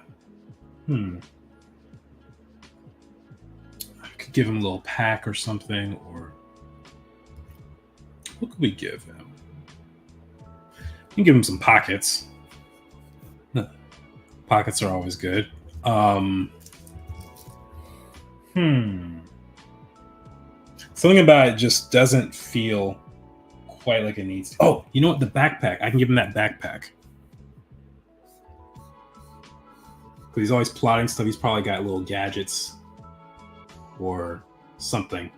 could give him a little pack or something, or what could we give him? We can give him some pockets. Pockets are always good. Something about it just doesn't feel quite like it needs to. Oh, you know what? The backpack. I can give him that backpack. Because he's always plotting stuff. He's probably got little gadgets or something.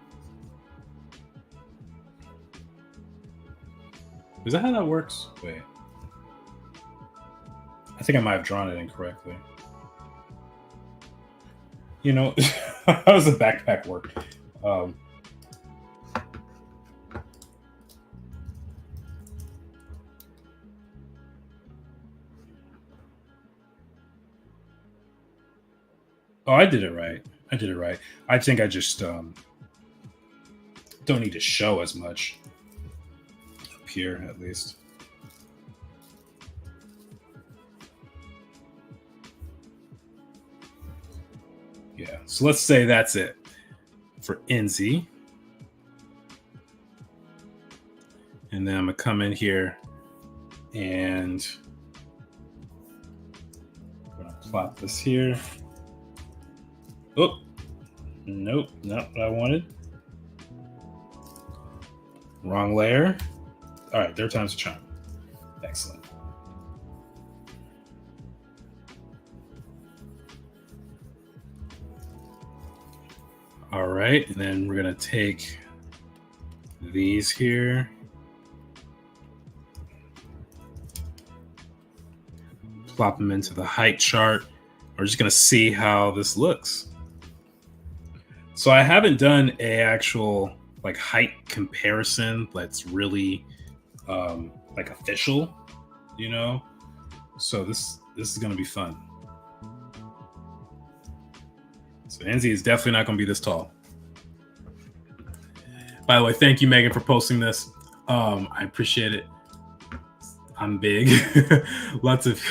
Is that how that works? Wait. I think I might have drawn it incorrectly. You know, how does the backpack work? Oh, I did it right. I think I just don't need to show as much up here, at least. Yeah, so let's say that's it for ENZI. And then I'm going to come in here and I'm going to plot this here. Oh, nope, not what I wanted. Wrong layer. All right, third time's a charm. Excellent. All right, and then we're going to take these here. Plop them into the height chart. We're just going to see how this looks. So I haven't done a actual like height comparison that's really like official, you know? So this is going to be fun. So ENZI is definitely not going to be this tall. By the way, thank you, Megan, for posting this. I appreciate it. I'm big. lots of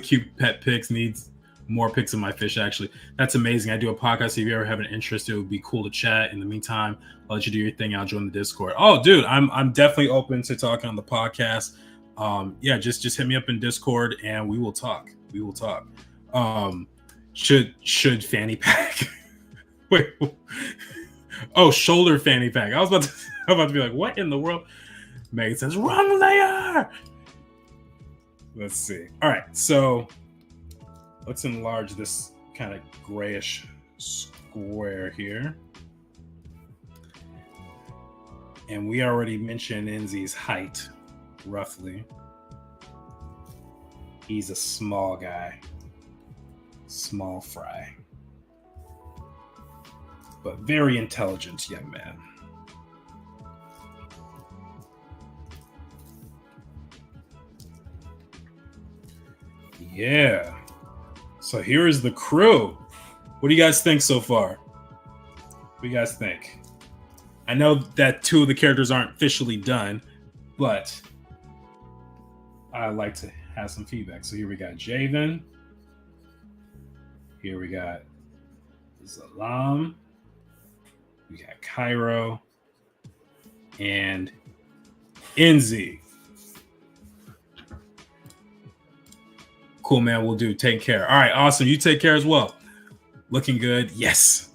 cute pet pics. Needs more pics of my fish, actually. That's amazing. I do a podcast. If you ever have an interest, it would be cool to chat. In the meantime, I'll let you do your thing. I'll join the Discord. Oh, dude, I'm definitely open to talking on the podcast. Yeah, just hit me up in Discord and we will talk. Should fanny pack? Wait. Oh, shoulder fanny pack. I was I'm about to be like, what in the world? Megan says, wrong layer. Let's see. All right, so let's enlarge this kind of grayish square here. And we already mentioned ENZI's height, roughly. He's a small guy. Small fry. But very intelligent young man. Yeah. So here is the crew. What do you guys think so far? What do you guys think? I know that 2 of the characters aren't officially done, but I like to have some feedback. So here we got Jayvn. Here we got Zalaam. We got Kairo. And ENZI. Cool, man. We'll do. Take care. All right, awesome. You take care as well. Looking good. Yes.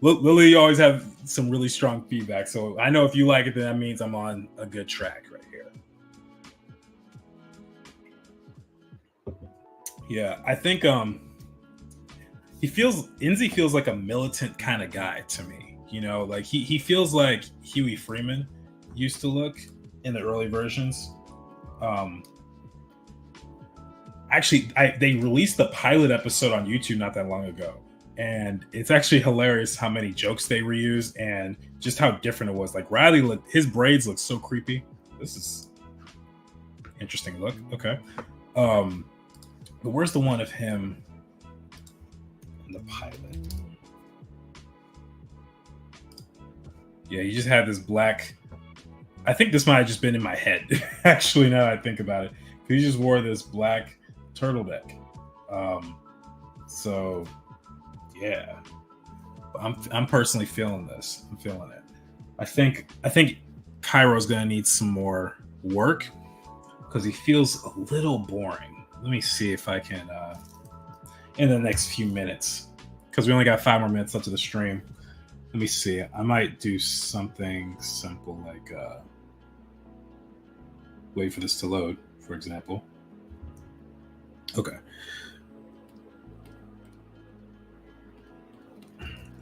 Lily, you always have some really strong feedback. So I know if you like it, then that means I'm on a good track right here. Yeah, I think ENZI feels like a militant kind of guy to me. You know, like he feels like Huey Freeman used to look in the early versions. Actually, they released the pilot episode on YouTube not that long ago. And it's actually hilarious how many jokes they reused and just how different it was. Like Riley, his braids look so creepy. This is interesting look. Okay. But where's the one of him in the pilot? Yeah, he just had this black. I think this might have just been in my head. Actually, now that I think about it, he just wore this black turtleneck. So yeah, I'm personally feeling this. I'm feeling it. I think Kairo's gonna need some more work because he feels a little boring. Let me see if I can in the next few minutes, because we only got 5 more minutes left of the stream. Let me see. I might do something simple like wait for this to load, for example. Okay.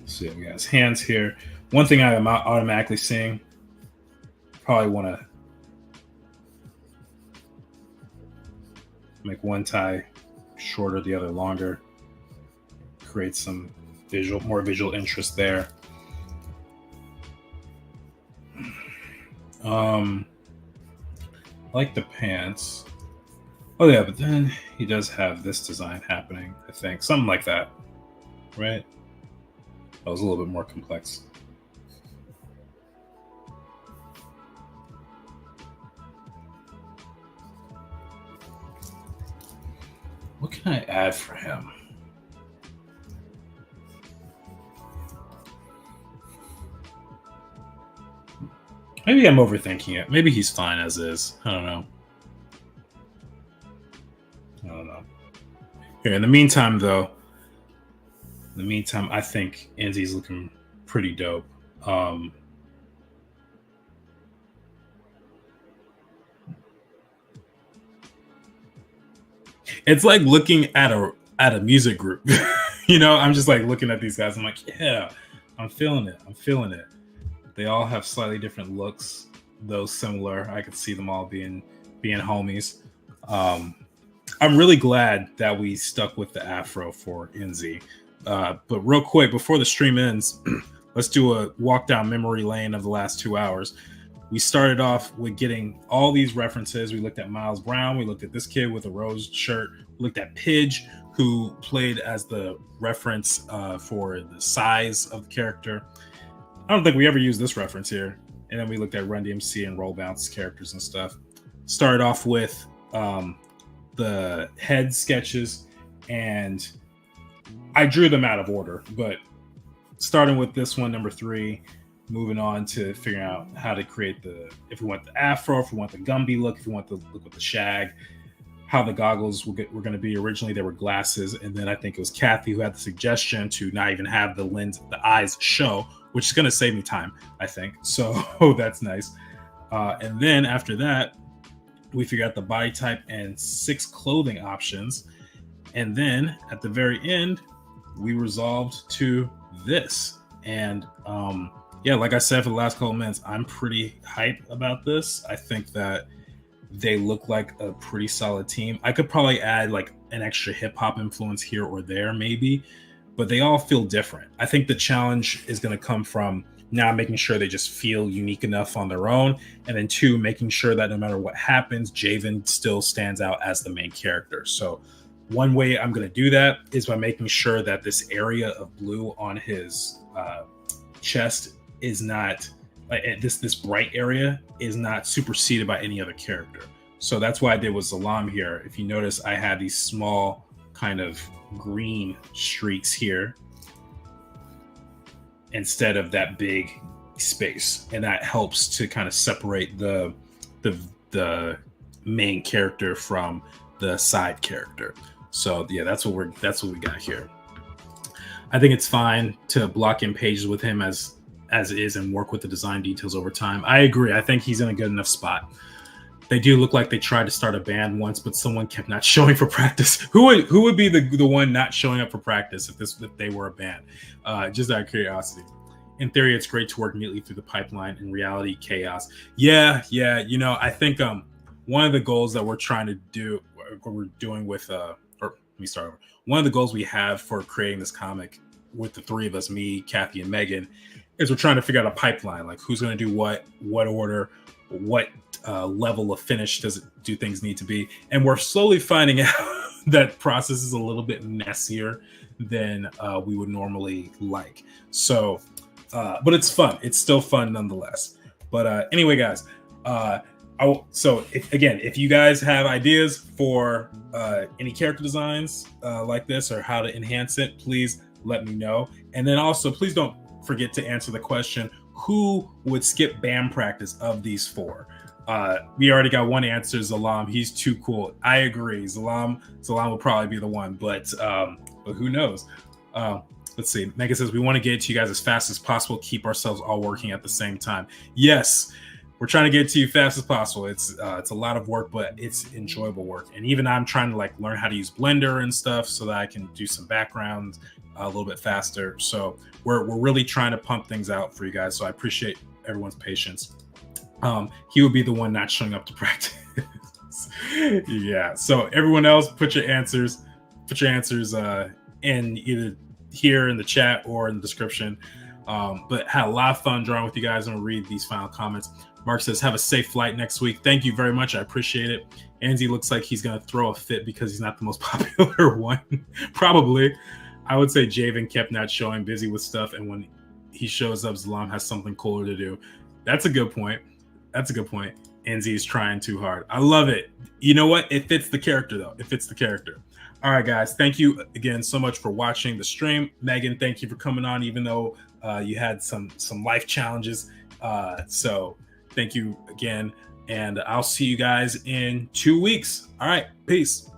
Let's see, we got his hands here. One thing I am automatically seeing, probably want to make one tie shorter, the other longer. Create some more visual interest there. I like the pants. Oh yeah, but then he does have this design happening, I think. Something like that. Right? That was a little bit more complex. What can I add for him? Maybe I'm overthinking it. Maybe he's fine as is. I don't know. Here, in the meantime, though, I think ENZI's looking pretty dope. It's like looking at a music group. You know, I'm just like looking at these guys. I'm like, yeah, I'm feeling it. They all have slightly different looks, though similar. I could see them all being homies. I'm really glad that we stuck with the afro for ENZI. But real quick, before the stream ends, let's do a walk down memory lane of the last 2 hours. We started off with getting all these references. We looked at Miles Brown. We looked at this kid with a rose shirt. We looked at Pidge, who played as the reference for the size of the character. I don't think we ever used this reference here. And then we looked at Run DMC and Roll Bounce characters and stuff. Started off with the head sketches, and I drew them out of order, but starting with this one, number 3, moving on to figuring out how to create if we want the afro, if we want the Gumby look, if we want the look with the shag, how the goggles were going to be. Originally, they were glasses, and then I think it was Kathy who had the suggestion to not even have the eyes show, which is going to save me time, I think. So that's nice. And then after that, we figure out the body type and 6 clothing options. And then at the very end, we resolved to this. And yeah, like I said for the last couple of minutes, I'm pretty hype about this. I think that they look like a pretty solid team. I could probably add like an extra hip hop influence here or there, maybe, but they all feel different. I think the challenge is going to come from now making sure they just feel unique enough on their own. And then 2, making sure that no matter what happens, Jayvn still stands out as the main character. So one way I'm going to do that is by making sure that this area of blue on his chest is not like this bright area is not superseded by any other character. So that's why I did with Zalaam here. If you notice, I had these small kind of green streaks here instead of that big space, and that helps to kind of separate the main character from the side character. So yeah, that's what we got here. I think it's fine to block in pages with him as it is and work with the design details over time. I agree. I think he's in a good enough spot. They do look like they tried to start a band once, but someone kept not showing for practice. Who would be the one not showing up for practice if they were a band? Just out of curiosity. In theory, it's great to work neatly through the pipeline. In reality, chaos. Yeah. You know, I think one of the goals that we're trying to do, what we're doing with, or let me start over. One of the goals we have for creating this comic with the 3 of us, me, Kathy, and Megan, is we're trying to figure out a pipeline, like who's going to do what order, what level of finish do things need to be. And we're slowly finding out that process is a little bit messier than we would normally like. So, but it's fun. It's still fun nonetheless. But anyway, guys, if you guys have ideas for any character designs like this or how to enhance it, please let me know. And then also, please don't forget to answer the question, who would skip band practice of these 4? We already got one answer, Zalaam. He's too cool. I agree. Zalaam will probably be the one, but who knows? Let's see. Megan says, we want to get it to you guys as fast as possible, keep ourselves all working at the same time. Yes, we're trying to get it to you fast as possible. It's a lot of work, but it's enjoyable work. And even I'm trying to like learn how to use Blender and stuff so that I can do some backgrounds a little bit faster. So we're really trying to pump things out for you guys. So I appreciate everyone's patience. He would be the one not showing up to practice. Yeah. So everyone else, put your answers in either here in the chat or in the description. But had a lot of fun drawing with you guys. I'm gonna read these final comments. Mark says, have a safe flight next week. Thank you very much. I appreciate it. ENZI looks like he's gonna throw a fit because he's not the most popular one. Probably. I would say Jayvn kept not showing, busy with stuff, and when he shows up, Zalaam has something cooler to do. That's a good point. ENZI is trying too hard. I love it. You know what? It fits the character, though. It fits the character. All right, guys. Thank you again so much for watching the stream. Megan, thank you for coming on, even though you had some life challenges. So thank you again, and I'll see you guys in 2 weeks. All right. Peace.